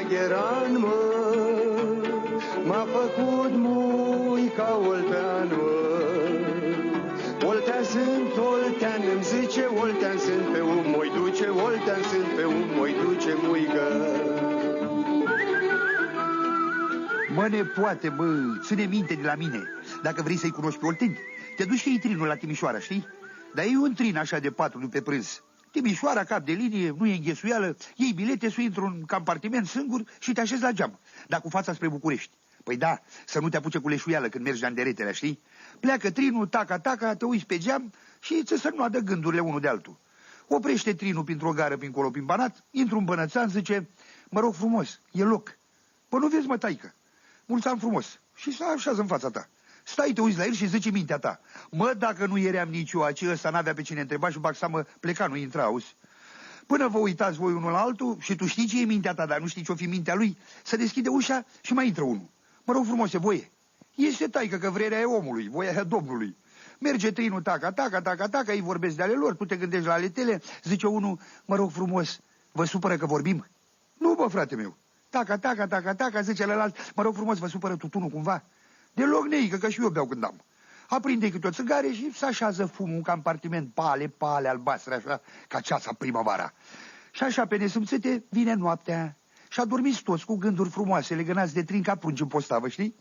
bagheran, mă, m-a făcut mui ca oltean, mă. Oltean sunt, oltean, îmi zice, oltean sunt pe un moi duce, oltean sunt pe un moi duce, muică. Mă, nepoate, bă, ține minte de la mine. Dacă vrei să-i cunoști pe olteni, te duci și iei trinul la Timișoara, știi? Dar e un trin așa de 4 după prânz. Timișoara, cap de linie, nu e înghesuială, iei bilete, sui într-un compartiment singur și te așezi la geam, dar cu fața spre București. Păi da, să nu te apuce cu leșuială când mergi janderetele, știi? Pleacă trinul, taca, te uiți pe geam și ți să nu adă gândurile unul de altul. Oprește trinul printr-o gară, prin colo, prin Banat, intru un bănățan, zice, mă rog frumos, e loc. Păi nu vezi, mă, taică, mulțam frumos. Și să așează în fața ta. Stai, te uiți la el și zice mintea ta. Mă, dacă nu eream nici eu, aci ăsta n-avea pe cine întreba și bag seamă, pleca, nu intra, auzi. Până vă uitați voi unul la altul și tu știi ce e mintea ta, dar nu știi ce-o fi mintea lui, să deschide ușa și mai intră unul. Mă rog frumos, e voie. Este taică că vrerea e omului, voia e Domnului. Merge trinul, taca, ei vorbesc de ale lor, tu te gândești la ale tale, zice unul, mă rog frumos, vă supără că vorbim? Nu, bă, frate meu. Taca, zice celălalt, mă rog frumos, vă supără tutunul cumva? Deloc neică, că și eu beau când am. Aprinde câte o țigare și se așează fumul în compartiment, pale albastre, așa, ca ceața primăvara. Și așa, pe nesâmțite, vine noaptea și adormiți toți cu gânduri frumoase, legănați de trin ca prunci în postavă, știi?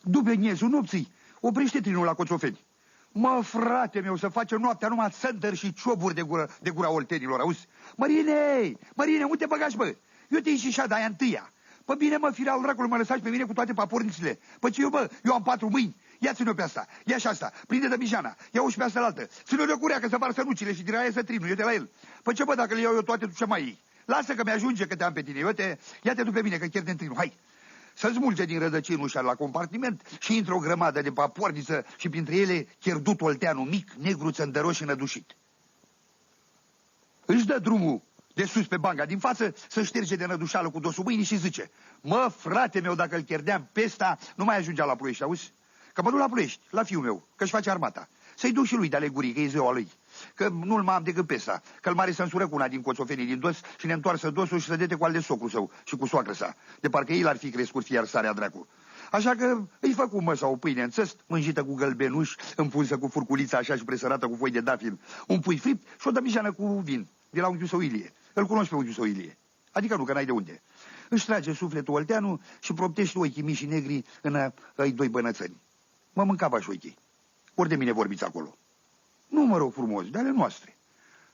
După miezul nopții, oprește trinul la Coțofeni. Mă, frate meu, să face noaptea numai țândări și cioburi de gura oltenilor, auzi? Mărine, unde te băgași, bă? Eu te ieși și de-aia întâia. Păi bine, mă, firea al dracului, mă lăsați pe mine cu toate papornițele. Păi ce eu am 4 mâini. Ia ține-o pe asta, ia și asta, prinde de mijana, ia-o și pe asta la altă. Ține-o de curea că să varsă nucile și din aia să trinul, eu-te la el. Păi ce, bă, dacă le iau eu toate, tu ce mai iei? Lasă că mi-ajunge că te am pe tine, ia-te tu pe mine că chiar te trinul, hai. Să smulge din rădăcini ușa la compartiment și intră o grămadă de paporniță și printre ele cherdutul olteanul mic, negru, țăndăros și nădușit. Își dă drumul de sus pe banga din față, să șterge de nădușală cu dosul mâinii și zice, mă, frate meu, dacă îl cherdeam pe ăsta, nu mai ajungea la Ploiești, auzi? Că mă duc la Ploiești, la fiul meu, că-și face armata. Să-i duc și lui de alegurii, că e ziua lui. Că nu-l mai am decât pe ăsta, că-l mare să însură cu una din Coțofenii din dos și ne întoarsă dosul și să dete cu al de socru său și cu soacră sa. De parcă ei l-ar fi crescut fiar sarea dracu. Așa că îi făcu măsa o pâine în țăst, mânjită cu gălbenuș, împunsă cu furculița așa și presărată cu foi de dafil, un pui fript și o dămijană cu vin, de la unchiul său Ilie. Îl cunoști pe unchiul său Ilie. Adică nu, că n-ai de unde. Își trage sufletul olteanul și proptește ochii mici și negri în ai doi bănățăni. Mă mâncava și ochii. Ori de mine vorbiți acolo. Nu, mă rog frumos, de ale noastre.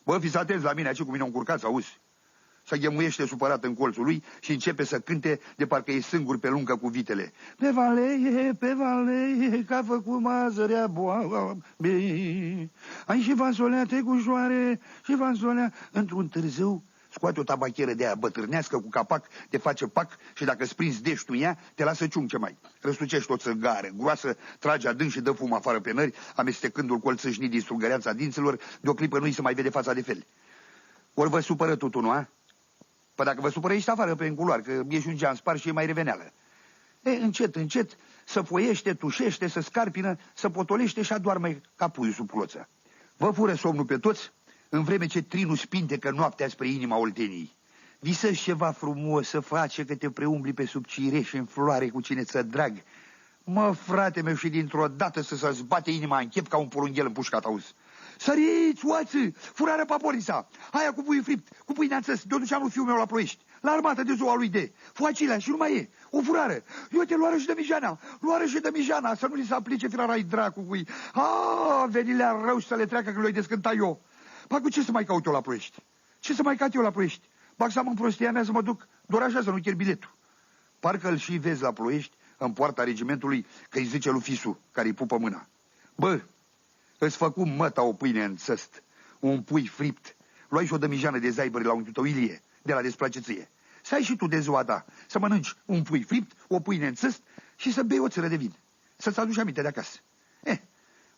Bă, fiți atenți la mine, aici cu mine încurcați, auzi? Se ghemuiește supărat în colțul lui și începe să cânte de parcă e singur pe lungă cu vitele. Pe valeie, că-a făcut mazărea boabe. Ai și vansolea tecușoare, și vansolea într-un târziu. Scoate o tabacheră de aia bătrânească cu capac, te face pac și dacă îți prinzi dești în ea, te lasă ciunche mai. Răsucești o țăgară groasă, trage adânc și dă fum afară pe nări, amestecându-l cu țâșnit din strugăreața dinților, de o clipă nu-i se mai vede fața de fel. Ori vă supără tutunul, a? Păi dacă vă supără, ești afară pe înculoar, că ești un geam spart și e mai reveneală. Încet, să foiește, tușește, să scarpină, să potolește și adoarme ca puiul sub ploță. Vă fură somnul pe toți, în vreme ce trinul spintecă noaptea spre inima Olteniei. Visă-și ceva frumos să face că te preumbli pe sub cireș în floare cu cine ți-e drag. Mă, frate meu, și dintr-o dată să-ți bate inima în chep ca un porunghel împușcat, auzi. Săriți, oață, furarea papornița, aia cu puiul fript, cu pâinea țăs, de-o duceam lui fiul meu la Ploiești, la armată de ziua lui de, foacilea și nu mai e, o furară, eu te luară și de mijana, să nu li se aplice firara-i dracu cu ei. Venilea rău și să le treacă că le-o descânta eu. Păi cu ce să mai caut eu la Ploiești? Ce să mai caut eu la Ploiești? Bag seama în prostia mea să mă duc doar așa să nu chiar biletul. Parcă îl și vezi la Ploiești, în poarta regimentului, că îi zice lui Fisu, care îi pupă mâna. Bă, îți făcu măta o pâine în țăst, un pui fript, luai și o dămijană de zaibări la unchiul tău Ilie, de la desplaceție. Să ai și tu de ziua ta, să mănânci un pui fript, o pâine în țăst și să bei o țără de vin. Să-ți aduci aminte de acasă.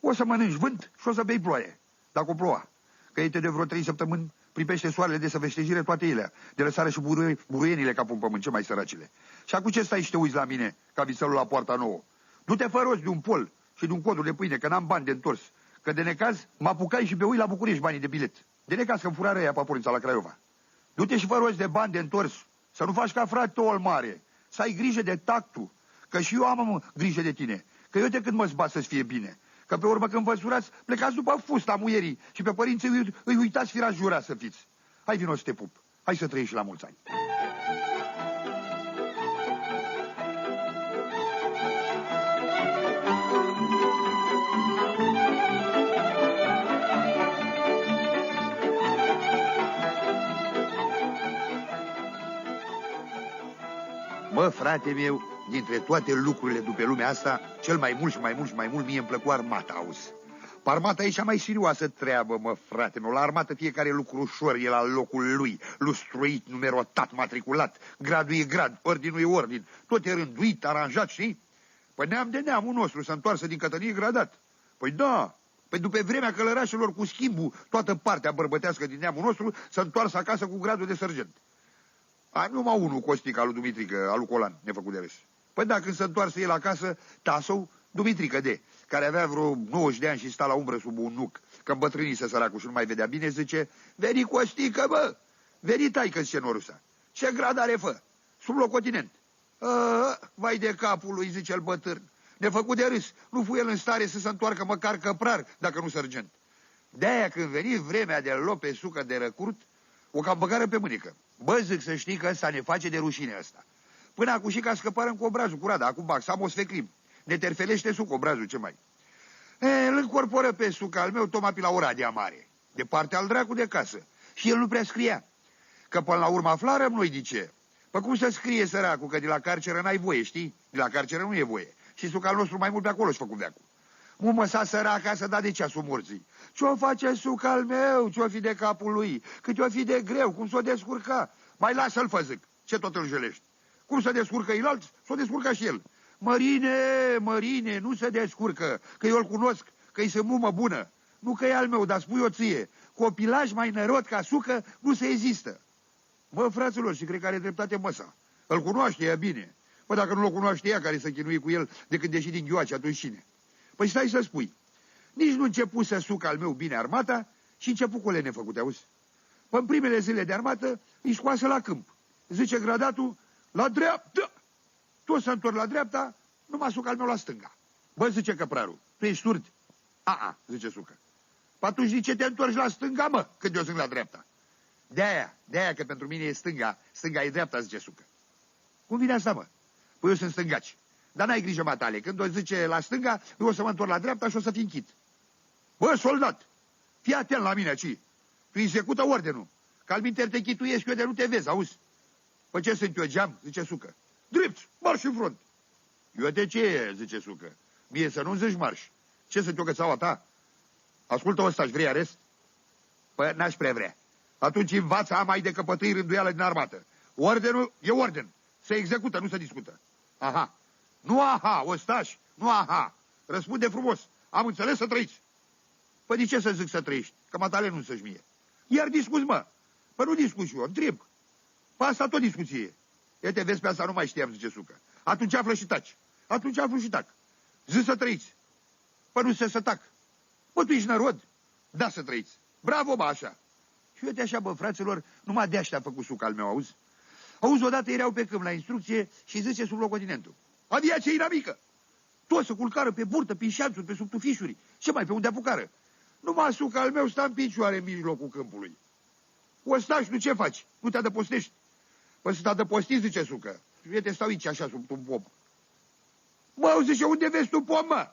O să mănânci vânt și o să bei ploaie, dacă o ploua. Că ei de vreo 3 săptămâni pripește soarele de săveștejire toate ele, de lăsare și buruienile ca pe pământ, ce mai săracile. Și acum ce stai și te uiți la mine, ca vițelul la poarta nouă? Du-te fă rost de un pol și de un codul de pâine, că n-am bani de întors. Că de necaz mă apucai și pe ui la București banii de bilet. De necaz că-mi furarea aia papornița la Craiova. Du-te și fă rost de bani de întors, Să nu faci ca frate tău mare, să ai grijă de tactul, că și eu am grijă de tine, că eu de când mă zbat să-ți fie bine, că pe urmă când vă surați, plecați după fusta muierii și pe părinții îi uitați fira jura să fiți. Hai vino să te pup, hai să trăiești la mulți ani. Mă, frate meu, dintre toate lucrurile de pe lumea asta, cel mai mult și mai mult și mai mult mie îmi plăcu armata, auzi. Pe armata e cea mai serioasă treabă, mă, frate meu. La armată fiecare lucru ușor e la locul lui, lustruit, numerotat, matriculat, gradul e grad, ordinul e ordin, tot e rânduit, aranjat, știi? Păi neam de neamul nostru să întoarsă din cătănie gradat. Păi da, păi după vremea călărașilor cu schimbul, toată partea bărbătească din neamul nostru să întoarsă acasă cu gradul de sergent. Ai numai unul, Costică, alu Dumitrică, alu Colan, nefăcut de râs. Păi da, când se întoarse el acasă, tasău, Dumitrică de, care avea vreo 90 de ani și sta la umbră sub un nuc, că îmbătrânise săracul și nu mai vedea bine, zice, veni Costică, bă, veni taică, zice Norusa. Ce grad are, fă? Sublocotenent. Vai de capul lui, zice el bătrân, nefăcut de râs, nu fu el în stare să se întoarcă măcar căprar, dacă nu sergent. De-aia când veni vremea de lope sucă de răcurt, o cam băgară pe mânică. Bă, zic să știi că ăsta ne face de rușine ăsta. Până acum și ca scăparăm cu obrazul curat, acum bac, Samos feclim. Ne terfelește suc obrazul, ce mai? Îl încorporă pe suc al meu Toma pe la Oradea Mare, de partea al dracu de casă. Și el nu prea scria. Că până la urmă aflarăm noi de ce. Păi cum să scrie săracul, că de la carceră n-ai voie, știi? De la carceră nu e voie. Și suc al nostru mai mult pe acolo și făcut veacul. Mumă s-a săraca să da de ceasul morții. Ce-o face suc al meu? Ce-o fi de capul lui? Cât o fi de greu? Cum s-o descurca? Mai lasă-l, fă, zic. Ce tot îl jelești? Cum să descurcă el s-o descurca și el. Mărine, nu se descurcă, că eu îl cunosc, că-i se mumă bună. Nu că e al meu, dar spui o ție. Copilaj mai nărod ca sucă nu se există. Bă, fraților, și cred că are dreptate măsa. Îl cunoaște ea bine. Bă, dacă nu-l cunoaște ea care să chinuie cu el de când ieși din ghioace, atunci cine? Păi stai să spui. Nici nu început să suc al meu bine armata și început cu lene făcute, auzi? Păi în primele zile de armată îi scoasă la câmp. Zice gradatul, la dreapta. Toți să întorc la dreapta, numai suc al meu la stânga. Bă, zice căprarul, tu ești surd? Zice sucă. Păi atunci de ce te întorci la stânga, mă, când eu sunt la dreapta? De-aia că pentru mine e stânga e dreapta, zice sucă. Cum vine asta, mă? Păi eu sunt stângaci. Dar n-ai grijă, matale, când o zice la stânga, eu o să mă întorc la dreapta și o să fi închid. Bă, soldat, fii atent la mine, ci. Tu execută ordinul. Că al minte te chituiești eu de nu te vezi, auzi? Păi ce sunt eu, geam? Zice sucă. Drept, marș în front. Eu de ce, zice sucă? Mie să nu-mi zici marș. Ce sunt eu, cățaua ta? Ascultă ăsta, aș vrea arest? Păi n-aș prea vrea. Atunci învață a mai de căpătâi rânduială din armată. Ordinul e ordin. Se execută, nu se discută. Aha. Nu aha, ostași, nu aha. Răspunde frumos. Am înțeles, să trăiți. Păi de ce să zic să trăiești? Că matale nu să-și mie. Iar discuți, mă. Păi nu discuți eu, întreb. Păi asta tot discuție. E, te vezi pe asta, nu mai știam, zice sucă. Atunci află și taci. Atunci află și tac. Zici să trăiți. Păi nu să tac. Bă, tu ești nărod? Da, să trăiți. Bravo, bă, așa. Și uite așa, bă, fraților, numai de-aștia a făcut suc al meu, auzi? Auzi, odată erau pe câmp la instrucție și zice sublocotenentul. Aviație inamică! Toți se culcară pe burtă, pe șanțuri, pe sub tufișuri. Ce mai, pe unde apucară? Numai suc al meu sta în picioare în mijlocul câmpului. Ostași, nu ce faci? Nu te adăpostești? Păi să te adăpostiți, zice sucă. Uite, stau aici așa sub un pom. Bă, zice, unde vezi tu pom, mă?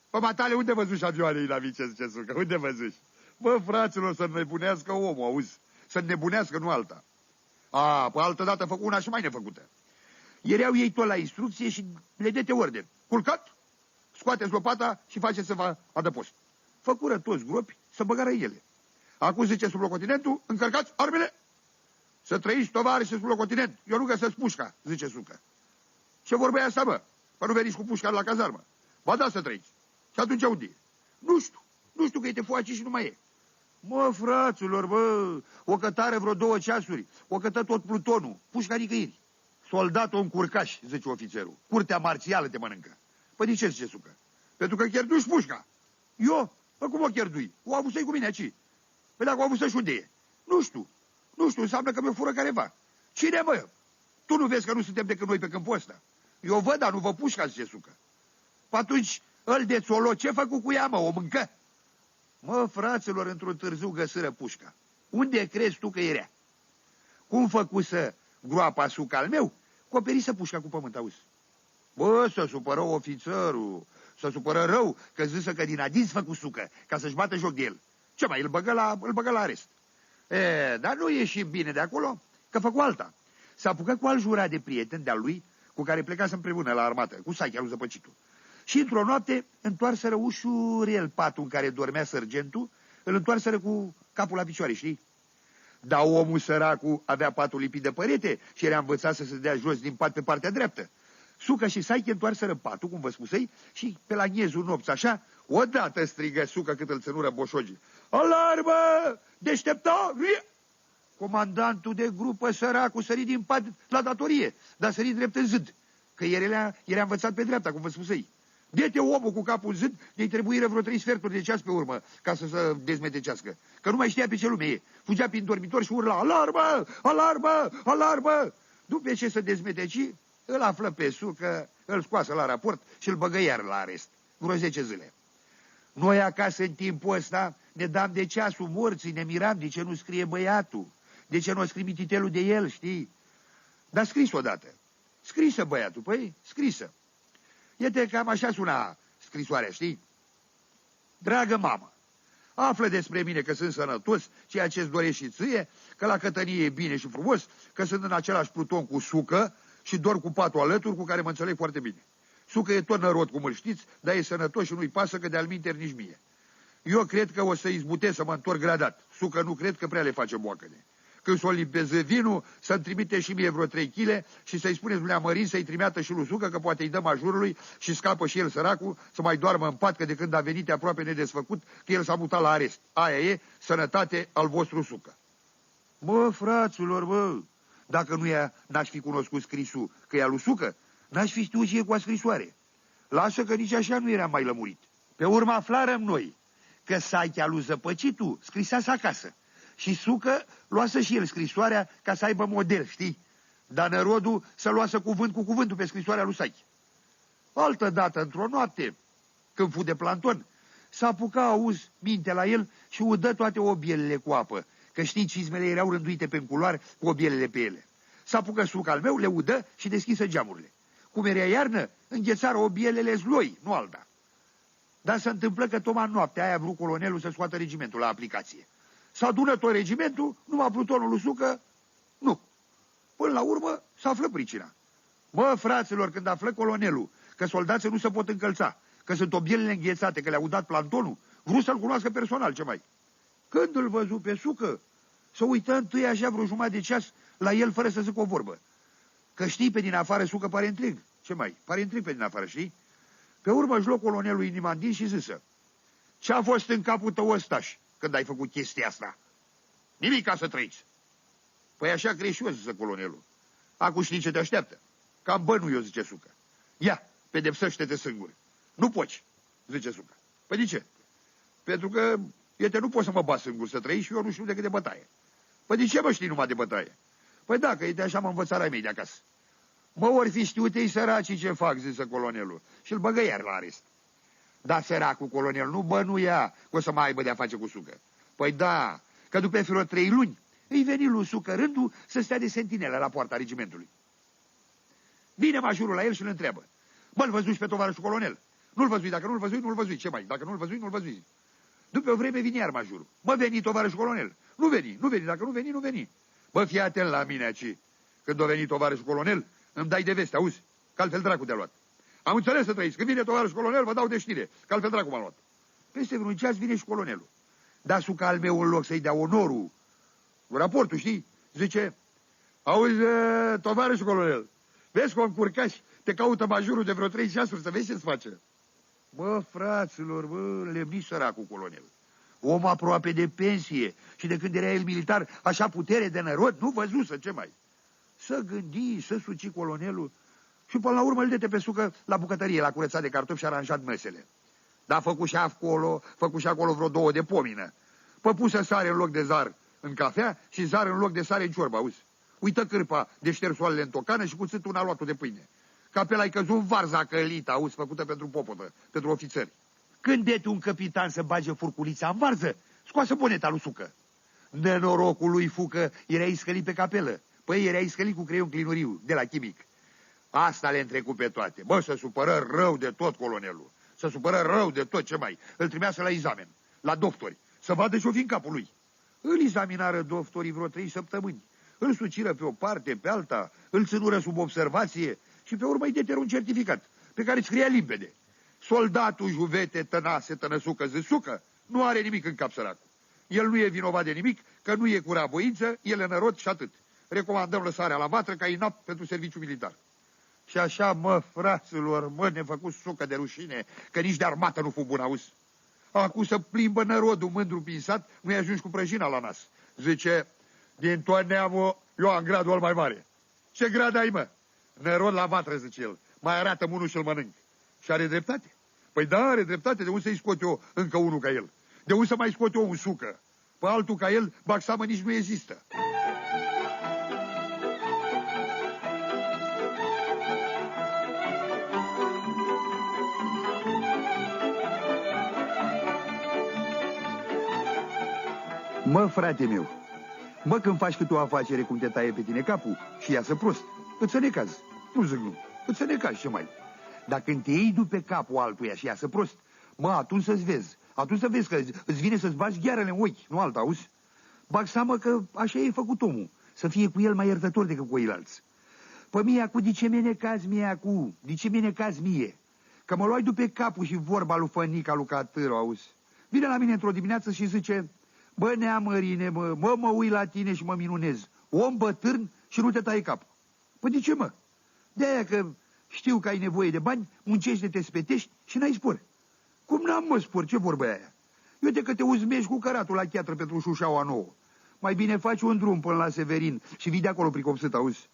Pă, matale, unde văzuși avioane inamice, zice sucă? Unde văzuși? Bă, fraților, să nebunească omul, auzi? Să nebunească, nu alta. Păi altă dată făcut una și mai nefăcută. Erau ei tot la instrucție și le dete ordine. Culcat, scoateți lopata și faceți să vă adăpost. Făcură toți gropi să băgară ele. Acum zice sublocotenentul, încărcați armele. Să trăiți, tovarăși, sublocotenent. Eu nu găsesc pușca, zice sucă. Ce vorba e asta, bă? Păi nu veniți cu pușca la cazarmă. Ba da, să trăiți. Și atunci unde e? Nu știu că e te foaci și nu mai e. Mă, fraților, bă, o cătare vreo 2 ceasuri, o cătă tot plutonul, pușca nicăieri. Soldatul încurcaș, zice ofițerul. Curtea marțială te mănâncă. Păi de ce, zice sucă? Pentru că cherduși pușca. Eu? Păi cum o cherdui? O avusei cu mine aici. Păi dacă o avusă și unde e? Nu știu, înseamnă că mi-o fură careva. Cine, mă? Tu nu vezi că nu suntem decât noi pe câmpul ăsta? Eu văd, dar nu vă pușca, zice Sucă. Atunci, îl de țolo, ce făcu cu ea, mă, o mâncă? Mă, fraților, într-un târziu găsiră pușca. Unde crezi tu că era? Cum făcusă groapa Sucă al meu? Coperisă pușca cu pământ, auzi. Bă, să supără ofițerul, să supără rău, că zisă că din adins făcu Sucă, ca să-și bată joc de el. Ce mai, îl băgă la arest. Dar nu ieși bine de acolo, că făcu alta. S-a apucat cu alt jurat de prieten de-al lui, cu care plecase împreună la armată, cu Sachea lui Zăpăcitul. Și într-o noapte întoarseră ușurel patul în care dormea sergentul, îl întoarseră cu capul la picioare, știi? Dar omul săracul avea patul lipit de părete și era învățat să se dea jos din pat pe partea dreaptă. Sucă și Saiche întoarseră patul, cum vă spusei, și pe la ghiezul nopți, așa, odată strigă Sucă cât îl ținură boșogii. Alarmă! Deștepta! Comandantul de grupă săracul sări din pat la datorie, dar sări drept în zid, că era învățat pe dreapta, cum vă spusei. De-te omul cu capul în zid, de-i trebuire vreo 3 sferturi de ceas pe urmă, ca să se dezmetecească. Că nu mai știa pe ce lume e. Fugea prin dormitor și urla, alarmă, alarmă, alarmă! După ce se dezmeteci, îl află pe Sucă, îl scoasă la raport și îl băgă iar la arest. Vreo 10 zile. Noi acasă în timpul ăsta ne dam de ceasul morții, ne miram de ce nu scrie băiatul, de ce nu a scris mititelul de el, știi? Dar scris odată. Scrisă băiatul, păi, scrisă. Iată cam așa suna scrisoarea, știi? Dragă mamă, află despre mine că sunt sănătos, ceea ce-ți dorești și ție, că la cătănie e bine și frumos, că sunt în același pluton cu Sucă și dorm cu patul alături, cu care mă înțeleg foarte bine. Sucă e tot nărod, cum îl știți, dar e sănătos și nu-i pasă că de-al minteri nici mie. Eu cred că o să izbutesc să mă întorc gradat. Sucă nu cred că prea le face moacăne. Când s-o limpeze vinul, să-mi trimite și mie vreo 3 kg și să-i spuneți lui Mărin să-i trimiată și lui Sucă, că poate îi dă majorului și scapă și el săracul să mai doarmă în pat, că de când a venit e aproape nedesfăcut, că el s-a mutat la arest. Aia e sănătate al vostru Sucă. Mă, fraților, bă, dacă nu n-aș fi cunoscut scrisul că e al lui Sucă, n-aș fi știut și e cu a scrisoare. Lasă că nici așa nu eram mai lămurit. Pe urmă aflarăm noi că Saichea lui Zăpăcitul scrisase acasă. Și Sucă luase și el scrisoarea ca să aibă model, știi? Dar nărodul să luase cuvânt cu cuvântul pe scrisoarea lui Saiche. Altă dată, într-o noapte, când fu de planton, s-a apucat, auzi, minte la el și udă toate obielele cu apă, că știi, cizmele erau rânduite pe culoar cu obielele pe ele. S-a apucat Sucă al meu, le udă și deschisă geamurile. Cum era iarnă, înghețară obielele zloi, nu alta. Dar se întâmplă că tocmai noaptea aia a vrut colonelul să scoată regimentul la aplicație. S-a adunat tot regimentul, numai plutonul lui Sucă, nu. Până la urmă s-a află pricina. Mă, fraților, când află colonelul că soldații nu se pot încălța, că sunt obielele înghețate, că le-a udat plantonul, vrut să-l cunoască personal, ce mai. Când îl văzu pe Sucă, să uită întâi așa vreo jumătate de ceas la el fără să zică o vorbă. Că știi, pe din afară Sucă pare intrиг. Ce mai? Pare intrиг pe din afară, știi? Pe urmă își luă colonelul inima în din și zisă: ce-a fost în capul tău ăstași când ai făcut chestia asta? Nimic ca să trăiți. Păi așa crezi și eu, zise colonelul. Acum știi ce te așteaptă? Cam bănuiu, zice Sucă. Ia, pedepsește-te singur. Nu poți, zice Sucă. Păi de ce? Pentru că, iete, nu poți să mă bat singur să trăiți și eu nu știu decât de bătaie. Păi de ce mă știi numai de bătaie? Păi da, că e de așa m-a învățat la mei de acasă. Mă, ori fi știut ei săracii ce fac, zise colonelul. Și îl băgă iar la arest. Da, săracul colonel nu bănuia că o să mai aibă de-a face cu Sucă. Păi da, că după vreo 3 luni îi veni lui Sucă rândul să stea de sentinelă la poarta regimentului. Vine majorul la el și îl întreabă: mă-l văzuși pe tovarășul colonel? Nu-l văzui, dacă nu-l văzui, nu-l văzui. Ce mai? Dacă nu-l văzui, nu-l văzui. După o vreme vine iar majorul: mă, veni tovarășul colonel? Nu veni, nu veni, dacă nu veni, nu veni. Bă, fii atent la mine aici. Când a venit tovarășul colonel, îmi dai de veste, auzi? Că altfel dracu te-a luat. Am înțeles să trăiți. Când vine tovarășul colonel, vă dau de știre. Că altfel dracu m-a luat. Peste vreun ceas vine și colonelul. Dar Sucă al meu, în loc să-i dea onorul, raportul, știi? Zice: auzi, tovarășul colonel, vezi că o încurcași, te caută majorul de vreo 3 ceasuri să vezi ce-ți face. Bă, fraților, bă, lemni săracul colonel. Om aproape de pensie și de când era el militar, așa putere de nărod, nu văzusă, ce mai. Să gândi, să suci colonelul și până la urmă îl dete pe Sucă la bucătărie, la curățat de cartofi și aranjat mesele. Dar făcu și acolo vreo 2 de pomină. Păpusă sare în loc de zar în cafea și zar în loc de sare în ciorbă, auzi? Uită cârpa de ștersoalele în tocană și cuțitul în aluatul de pâine. Capela-i căzut în varza călită, auzi, făcută pentru popotă, pentru ofițeri. Când dete un capitan să bage furculița în varză, scoasă boneta lui Sucă. Nenorocul lui Fucă era iscălit pe capelă. Păi era iscălit cu creion clinuriu, de la chimic. Asta le întrecut pe toate. Bă, se supără rău de tot colonelul. Se supără rău de tot, ce mai. Îl trimeasă la examen, la doctori, să vadă ce-o fi în capul lui. Îl examinară doctorii vreo 3 săptămâni. Îl suciră pe o parte, pe alta, îl ținură sub observație și pe urmă îi deteră un certificat pe care scria limpede. Soldatul Juvete Tănase Tănăsucă Zăsucă nu are nimic în cap, săracul. El nu e vinovat de nimic, că nu e curat voință, el e nărod și atât. Recomandăm lăsarea la vatră ca inap pentru serviciu militar. Și așa, mă, fraților, mă, ne făcut Sucă de rușine, că nici de armată nu fu bun, auzi. Acum să plimbă nărodul mândru prin sat, nu-i ajungi cu prăjina la nas. Zice, din tot neamul, eu am gradul mai mare. Ce grad ai, mă? Nărod la vatră, zice el. Mai arată unul și-l mănânc. Și are dreptate? Păi da, are dreptate. De unde să-i scot eu încă unul ca el? De unde să mai scot eu un Sucă? Pe altul ca el, Baxamă nici nu există. Mă, frate meu, mă, când faci câte o afacere cum te taie pe tine capul și iasă prost, îți să necaz. Nu zic nu, îți să necaz, ce mai. Dar când te iei după capul altuia și iasă prost, mă, atunci să-ți vezi. Atunci să vezi că îți vine să-ți bagi ghearele în ochi, nu alta, auzi? Bag seama că așa e făcut omul, să fie cu el mai iertător decât cu ceilalți. Păi mie acu, de ce mi-e necaz mie acu? De ce mi-e necaz mie? Că mă luai după capul și vorba lui Fănica, lui Catâru, auzi? Vine la mine într-o dimineață și zice, bă, Neamărine, mă uit la tine și mă minunez. Om bătrân și nu te tai capul. Păi de ce, mă? De-aia că știu că ai nevoie de bani, muncești de te spetești și n-ai spor. Cum n-am, mă, spor? Ce vorbă e aia? Uite că te uzmești cu căratul la cheatră pentru șușaua nouă. Mai bine faci un drum până la Severin și vii de acolo pricopsit, auzi?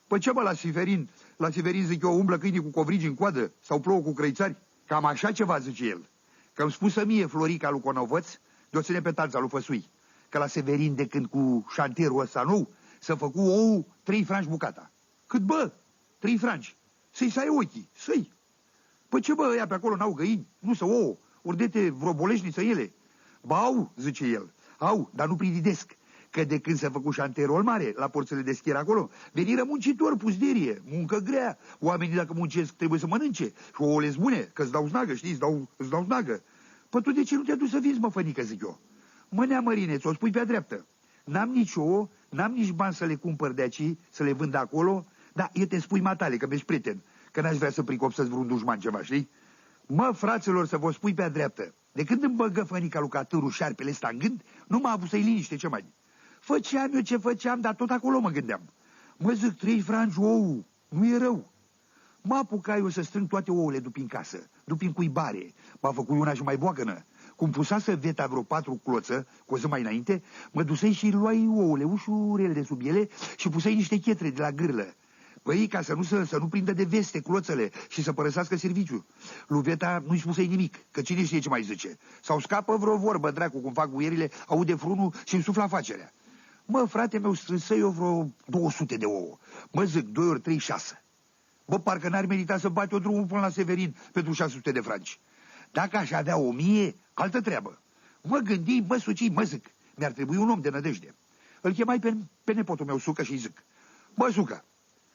Păi ce, mă, la Severin? La Severin, zic eu, umblă câinii cu covrigi în coadă sau plouă cu crăițari? Cam așa ceva, zice el. Că-mi spusă mie Florica lui Conovăț, de-o ține pe talța lui Făsui, că la Severin, de când cu șantierul ăsta nou, să făcu ou 3 franci bucata. Cât, bă? 3 franci. Să-i sai ochii, să-i. Păi ce, bă, ăia pe acolo n-au găini? Nu să ouă, ori dete vreo boleșniță ele. Ba, au, zice el, au, dar nu prididesc, că de când s-a făcut șantierul mare, la porțele de schier acolo, veniră muncitori, pusderie, muncă grea. Oamenii, dacă muncesc, trebuie să mănânce. Și ouăle bune, că îți dau snagă, știi, îți dau snagă. Păi tu de ce nu te duci să vinzi, mă, Fănică, zic eu? Mă, Neamărine, ți-o spui pe-a dreaptă. N-am nici ouă, n-am nici bani să le cumpăr de aici, să le vând acolo, dar eu te spui matale, că mi-ești prieten, că n-aș vrea să pricopsesc vreun dușman ceva, știi? Mă, fraților, să vă spui pe-a dreaptă. De când îmi băgă Fănica lui Catâru șarpele ăsta în gând, nu m-a avut să-i liniște, ce mai. Făceam eu ce făceam, dar tot acolo mă gândeam. Mă, zic, 3 franci ou, nu e rău. Mă apucai eu să strâng toate ouăle după în casă, după în cuibare. M-a făcut una și mai boagănă. Cum pusase veta vreo 4 cloță, cu o zi mai înainte, mă dusei și luai ouăle ușurele de sub ele și pusei niște chetre de la gârlă. Păi, ca să nu prindă de veste cloțele și să părăsească serviciu. Lui Veta nu-i spusei nimic, că cine știe ce mai zice. Sau scapă vreo vorbă, dracu, cum fac guierile, aude frunul și îmi suflă afacerea. Mă, frate meu, strânsă eu vreo 200 de ouă. Mă, zic, 2 ori 3, 6. Bă, parcă n-ar merita să bate o drumul până la Severin pentru 600 de franci. Dacă aș avea 1000, altă treabă. Mă gândi, mă suci, mă zic, mi-ar trebui un om de nădejde. Îl chemai pe nepotul meu, Sucă, și-i zic, bă, Sucă,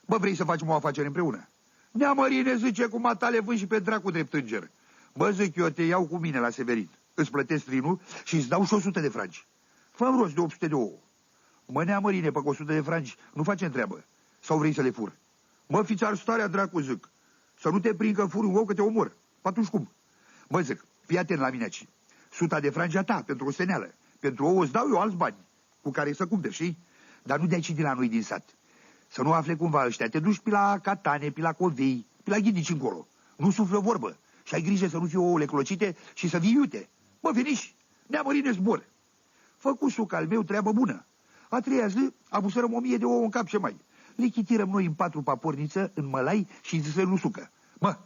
bă, vrei să facem o afacere împreună? Neamărine, zice, cu matale vând și pe dracu drept înger. Bă, zic, eu te iau cu mine la Severin, îți plătesc trinul și îți dau și 100 de franci. Fă-mi rost de 800 de ouă. Mă, Neamărine, pe 100 de franci nu facem treabă. Sau vrei să le fur? Mă, fiți arstarea, dracu, zic. Să nu te prind că furi un ou, că te omor. Atunci cum? Mă, zic, fii atent la mine aici. 100 de franci a ta, pentru o steneală. Pentru ouă îți dau eu alți bani, cu care să cumperi, știi? Dar nu de aici de la noi din sat. Să nu afle cumva ăștia. Te duci pe la Catane, pe la Covei, pe la Ghidici încolo. Nu suflă vorbă. Și ai grijă să nu fie ouăle clocite și să vii iute. Mă, veniși, Neamărine, zbor. Făcu Sucă al meu treabă bună. A treia zi, abusărăm 1000 de ouă în cap, ce mai. Le chitirăm noi în 4 paporniță, în mălai și zisă lui Sucă. Mă,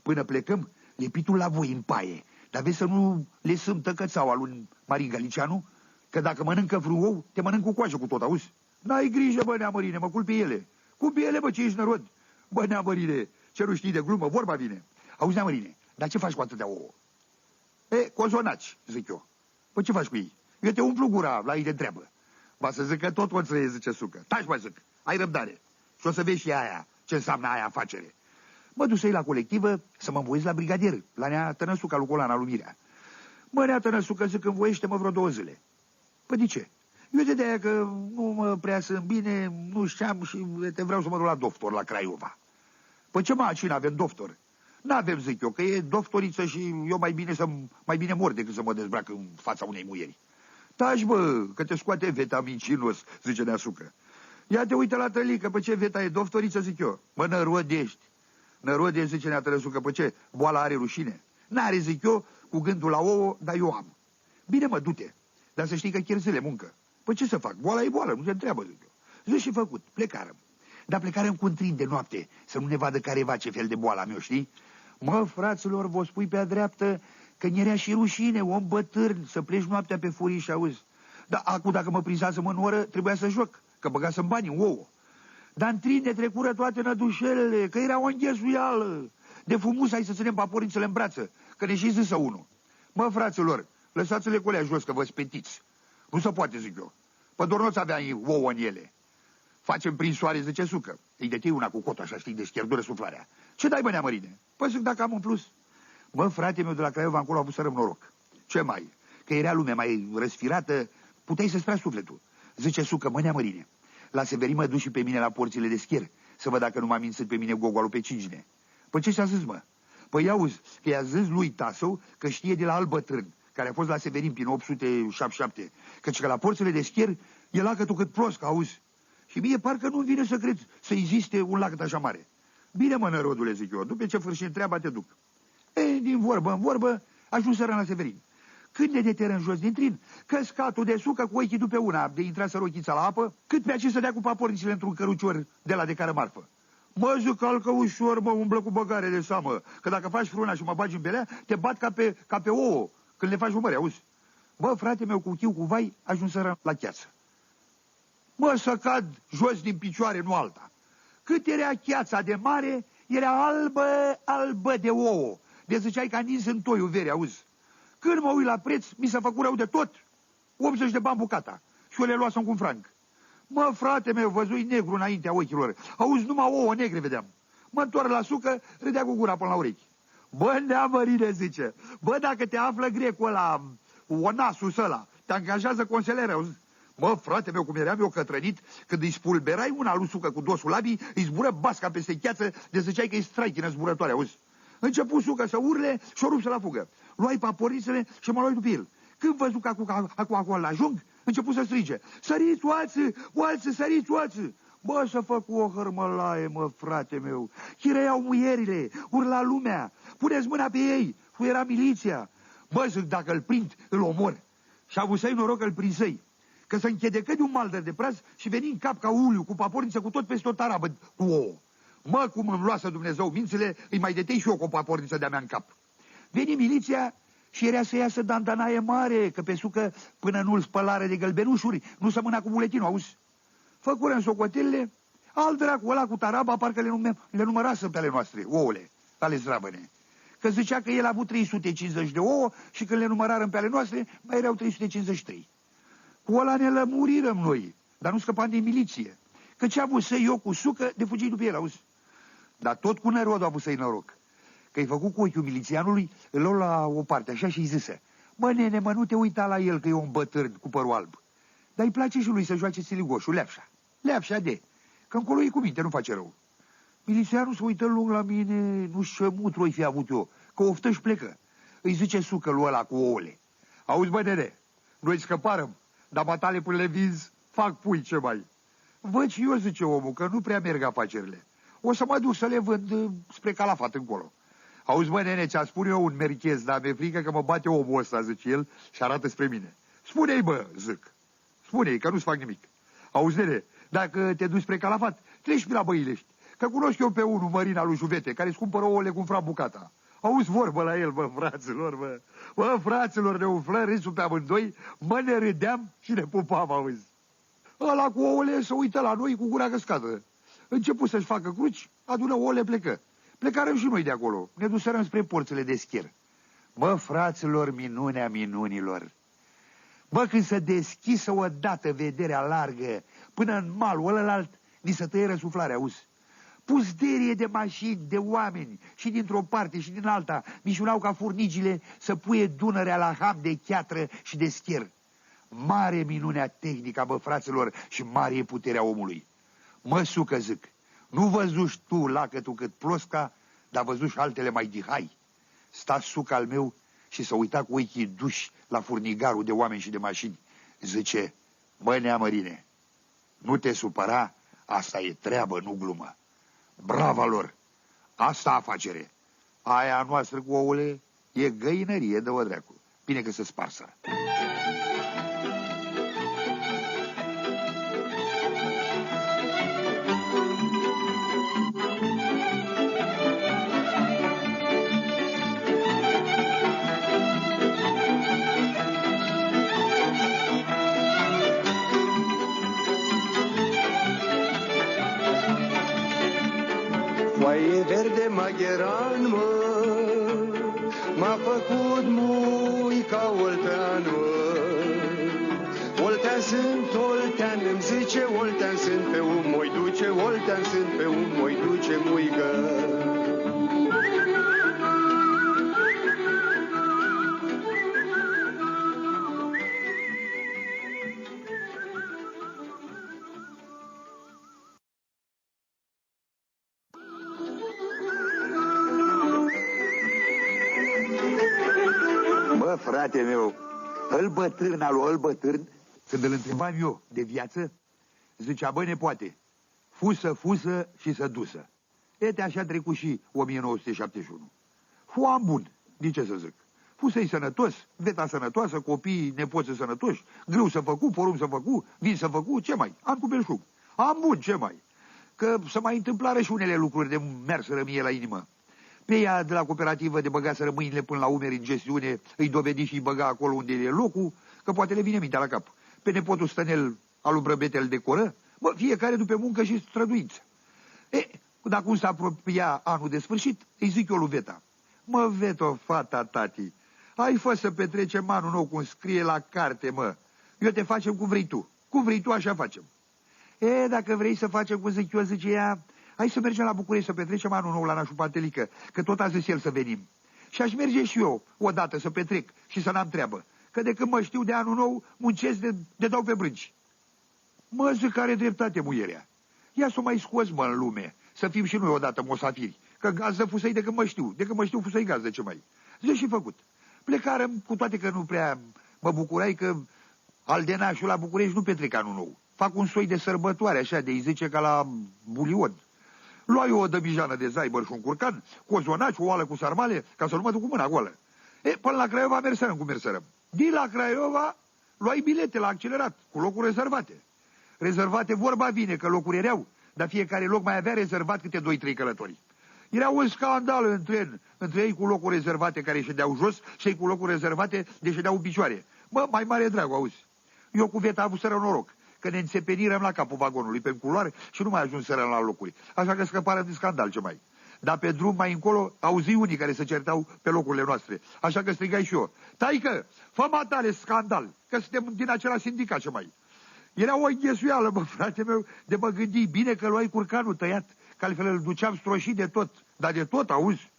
până plecăm, le pitul la voi în paie. Dar vezi să nu le sâmtă cățaua lui Marin Galicianu, că dacă mănâncă vreun ou, te mănânc cu coajă cu tot, auzi? N-ai grijă, bă, Neamărine, mă culpi ele. Culpi ele, bă, ce ești nărod. Bă, Neamărine, ce nu știi de glumă, vorba vine. Auzi, Neamărine, dar ce faci cu atâtea ouă? Cozonaci, zic eu. Păi ce faci cu ei? Eu te umplu gura la ei de treabă. Va să zic că tot o să zice Sucă. Taci, mă, zic, ai răbdare. Și o să vezi și aia, ce înseamnă aia afacere. Mă duc să-i la colectivă să mă învoiesc la brigadier, la Nea Tănăsuca, lui Colana, lui Mirea. Mă, Nea Tănăsucă, zic, învoiește-mă vreo 2 zile. Păi de ce? Eu de aia că nu mă prea sunt bine, nu știam și te vreau să mă duc la doctor, la Craiova. Păi ce mașină avem doctor? N-avem, zic eu, că e doctoriță și eu mai bine mor decât să mă dezbrac în fața unei muieri. Taci, bă, că te scoate veta mincinos, zice Neasucă. Ia te uită la tălică, pe ce veta e doctoriță, zic eu. Mă, nărodești. Nărodești, zice Nea Tănăsucă, pe ce? Boala are rușine? N-are, zic eu, cu gândul la ouă, dar eu am. Bine, mă, du-te. Dar să știi că chiar zile muncă. Păi ce să fac? Boala e boală, nu se întreabă, zic eu. Zic și făcut, plecarăm. Dar plecarăm cu un trin de noapte, să nu ne vadă careva ce fel de boala meu, știi? Mă, fraților, vă spui pe-a dreaptă că mi-era și rușine, om bătârn, să pleci noaptea pe furiș, auzi. Dar acum, dacă mă prinsasem în oră, trebuia să joc, că băgasem bani în ouă. Dar în trin ne trecură toate nădușelele, că era o înghesuială. De frumos ai să ținem paporințele în brață, că ne și zisă unul. Mă, fraților, lăsați-le cu alea jos, că vă spetiți. Nu se poate, zic eu. Păi doar nu-ți avea ouă în ele. Facem prin soare, zice Sucă. Îi detei una cu cotul, așa, știi, de șterdură suflarea. Ce dai, bă, Neamărine? Păi zic, dacă am un plus. Mă, frate meu de la Craiova încolo a avut să rămân noroc. Ce mai? Că era lumea mai răsfirată, puteai să-ți tragi sufletul. Zice Sucă, mă, Neamărine, la Severin mă duc și pe mine la porțile de schier, să văd dacă nu m-a mințit pe mine gogoalul pe Cingine. Păi ce și-a zis, mă? Păi auzi, că i-a zis lui Tasău că știe de la alt bătrân, care a fost la Severin prin 877, căci că la porțile de schier e lacătul cât prost, auzi. Și mie parcă nu vine să cred să existe un lacăt așa mare. Bine, mă, nărodule, zic eu, după ce fârșim treaba te duc. Din vorbă în vorbă, ajunseră la Severin. Când ne deteră în jos din trin, căscatul de Sucă cu ochii după una, de intra sărochița la apă, cât pe aceea să dea cu papornicile într-un cărucior de la de care marfă. Mă, zic, calcă ușor, mă, umblă cu băgare de seamă, că dacă faci fruna și mă bagi în belea, te bat ca pe ouă, când le faci umări, auzi? Bă, frate meu, cu chiu, cu vai, ajunseră la cheață. Mă, să cad jos din picioare, nu alta. Cât era cheața de mare, era albă de ouă. De ziceai că a nins în toiul vere, auzi. Când mă uit la preț, mi s-a făcut rău de tot. 80 de bani bucata. Și eu le luasem cu un franc. Mă, frate meu, văzui negru înaintea ochilor. Auzi, numai ouă negre vedeam. Mă întoară la Sucă, râdea cu gura până la urechi. Bă, Neamărine, zice, bă, dacă te află grecul ăla, onasus ăla, te angajează consilere, auzi. Mă, frate meu, cum eram eu cătrănit, când îi spulberai una lui Sucă cu dosul labii, îi zbură basca peste cheață, de ziceai că e straichină zburătoare, auzi. Început Sucă să urle și o rupse la fugă. Luai papornițele și mă luai după el. Când văzut că acolo la ajung, început să strige. Săriți, oață, săriți, oață. Bă, să fac o hărmălaie, mă, frate meu. Chireiau muierile, urla lumea. Puneți mâna pe ei, era miliția. Bă, zic, dacă îl prind, îl omor. Și avusei noroc că îl prinsei. Că se închedecă de un maldăr de praz și veni în cap ca uliu, cu paporniță, cu tot peste o tarabă, cu ouă. Mă, cum îmi luase Dumnezeu mințile, îi mai detei și eu cu o paporniță de-a mea în cap. Veni miliția și era să iasă dandanaie mare, că pe Sucă, până nu-l spălare de gălbenușuri, nu se mâna cu buletinul, auzi? Făcură în socotelele, al dracu ăla cu taraba, parcă le numărasă pe ale noastre, ouăle, ale zdravăne. Că zicea că el a avut 350 de ouă și când le numărarăm pe ale noastre, mai erau 353. Cu ăla ne lămurirăm noi, dar nu scăpam de miliție. Că ce-a avut să eu cu Sucă, de fugit după el, auzi? Dar tot cu nărodul a avut să-i noroc. Că-i făcut cu ochiul milițianului, îl luă la o parte, așa și-i zise. Mă, nene, mă, nu te uita la el, că e un bătrân cu părul alb. Dar îi place și lui să joace siligoșul, leapșa. Leapșa de, că încolo e cu minte, nu face rău. Milițianul se uită lung la mine, nu știu ce mutru o fi avut eu, că oftă și plecă. Îi zice Sucă lui ăla cu ouăle. Auzi, bă, nene, noi scăparăm, dar matale până le vinzi, fac pui ce mai. Văd și eu, zice omul, că nu prea merg afacerile. O să mă duc să le vând spre Calafat încolo. Auzi, bă, nene, ți-a spune eu un merchez, dar mi-e frică că mă bate omul ăsta, zice el, și arată spre mine. Spune-i, bă, zic. Spune-i, că nu-ți fac nimic. Auzi, nene, dacă te duci spre Calafat, treci pe la Băilești, că cunosc eu pe unul, Mărina lui Juvete, care-ți cumpără ouăle cu un frat bucata. Auzi vorbă la el, bă, fraților, bă. Bă, fraților, ne umflă râsul pe amândoi, mă, ne râdeam și ne pupam, auzi. Ăla cu ouăle se uită la noi cu gura căscată. Început să-și facă cruci, adună ouăle, plecă. Plecarăm și noi de acolo, ne duserăm spre porțile de scher. Mă, fraților, minunea minunilor! Bă, când se deschisă odată vederea largă până în malul ălălalt, ni se tăie răsuflarea, auzi? Pusderie de mașini, de oameni, și dintr-o parte și din alta, mișunau ca furnigile să puie Dunărea la ham de cheatră și de scher. Mare minunea tehnica, bă, fraților, și mare e puterea omului. Mă, sucă, zic, nu văzuși tu lacătul cât plosca, dar văzuși altele mai dihai. Sta suc al meu și să uita cu ochii duși la furnigarul de oameni și de mașini. Zice, mă, Neamărine, nu te supăra, asta e treabă, nu glumă. Brava lor! Asta afacere. Aia noastră cu ouăle e găinărie de o dracu. Bine că se sparsă. Foaie verde magheran, mă, m-a făcut mui ca oltean, mă. Oltean sunt, oltean, îmi zice oltean sunt pe un moi duce, oltean sunt pe un moi duce, muigă. Frate meu, îl bătrân alu, îl bătrân, când îl întrebam eu de viață, zicea, bă, nepoate, fusă și să dusă. Ete așa trecut și 1971. Foam bun, de ce să zic. Fusă-i sănătos, veta sănătoasă, copiii, nepoții sănătoși, grâu să făcu, porumb să făcu, vin să făcu, ce mai? Am cu belșug. Am bun, ce mai? Că să mai întâmplară și unele lucruri de merseră mie la inimă. Pe ea de la cooperativă de băgaseră mâinile până la umeri în gestiune, îi dovedi și îi băga acolo unde e locul, că poate le vine mintea la cap. Pe nepotul Stănel alu Brăbete îl decoră, bă, fiecare după muncă și străduință. Dacă cum se apropia anul de sfârșit, îi zic eu lui Veta, mă, Veto, fata tati, hai fă să petrecem anul nou cum scrie la carte, mă. Eu te facem cum vrei tu, așa facem. Dacă vrei să facem cum zic eu, zice ea, hai să mergem la București să petrecem anul nou la nașul Pantelică, că tot a zis el să venim. Și aș merge și eu odată să petrec și să n-am treabă, că de când mă știu de anul nou, muncesc de dau pe brânci. Mă, zic, care dreptate muierea. Ia s-o mai scos, mă, în lume, să fim și noi odată mosafiri, că gazdă fusei de când mă știu fusei gazdă, ce mai. Zic și făcut. Plecarăm, cu toate că nu prea mă bucurai că aldenașul la București nu petrec anul nou. Fac un soi de sărbătoare, așa, de-i zice ca la bulion. Luai o dămijană de zaibăr și un curcan, cu o zonaci, o oală cu sarmale, ca să nu mă duc cu mâna goală. Până la Craiova merserăm cum merserăm. Din la Craiova luai bilete la accelerat, cu locuri rezervate. Rezervate vorba vine, că locuri erau, dar fiecare loc mai avea rezervat câte 2-3 călători. Era un scandal în tren, între ei cu locuri rezervate care ședeau jos și ei cu locuri rezervate de ședeau în picioare. Mă, mai mare dragul, auzi. Eu cu Veta avuseră noroc, că ne înțepenirăm la capul vagonului pe culoare și nu mai ajunserăm la locuri. Așa că scăpară de scandal, ce mai. Dar pe drum mai încolo auzi unii care se certau pe locurile noastre. Așa că strigai și eu, taică, fă matale scandal, că suntem din același sindicat, ce mai. Era o înghesuială, bă, frate meu, de mă gândi bine că luai curcanul tăiat, că altfel îl duceam stroșit de tot, dar de tot, auzi.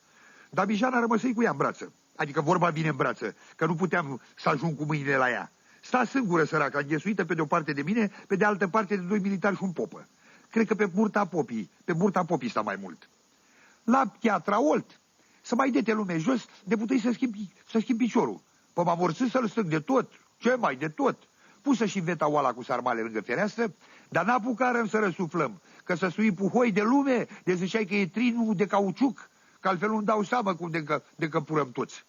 Dar Bijana rămăsei cu ea în brață, adică vorba bine în brață, că nu puteam să ajung cu mâinile la ea. Sta singură săraca, înghesuită pe de o parte de mine, pe de altă parte de 2 militari și un popă. Cred că pe burta popii sta mai mult. La Piatra Olt, să mai dete lume jos, de puteai să schimbi piciorul. Pă m-am morțit să-l stâng de tot, ce mai de tot. Pusă și Veta oala cu sarmale lângă fereastră, dar n-apucarăm să răsuflăm, că să sui puhoi de lume, de ziceai că e trinul de cauciuc, că altfel nu-mi dau seama cum de căpurăm toți.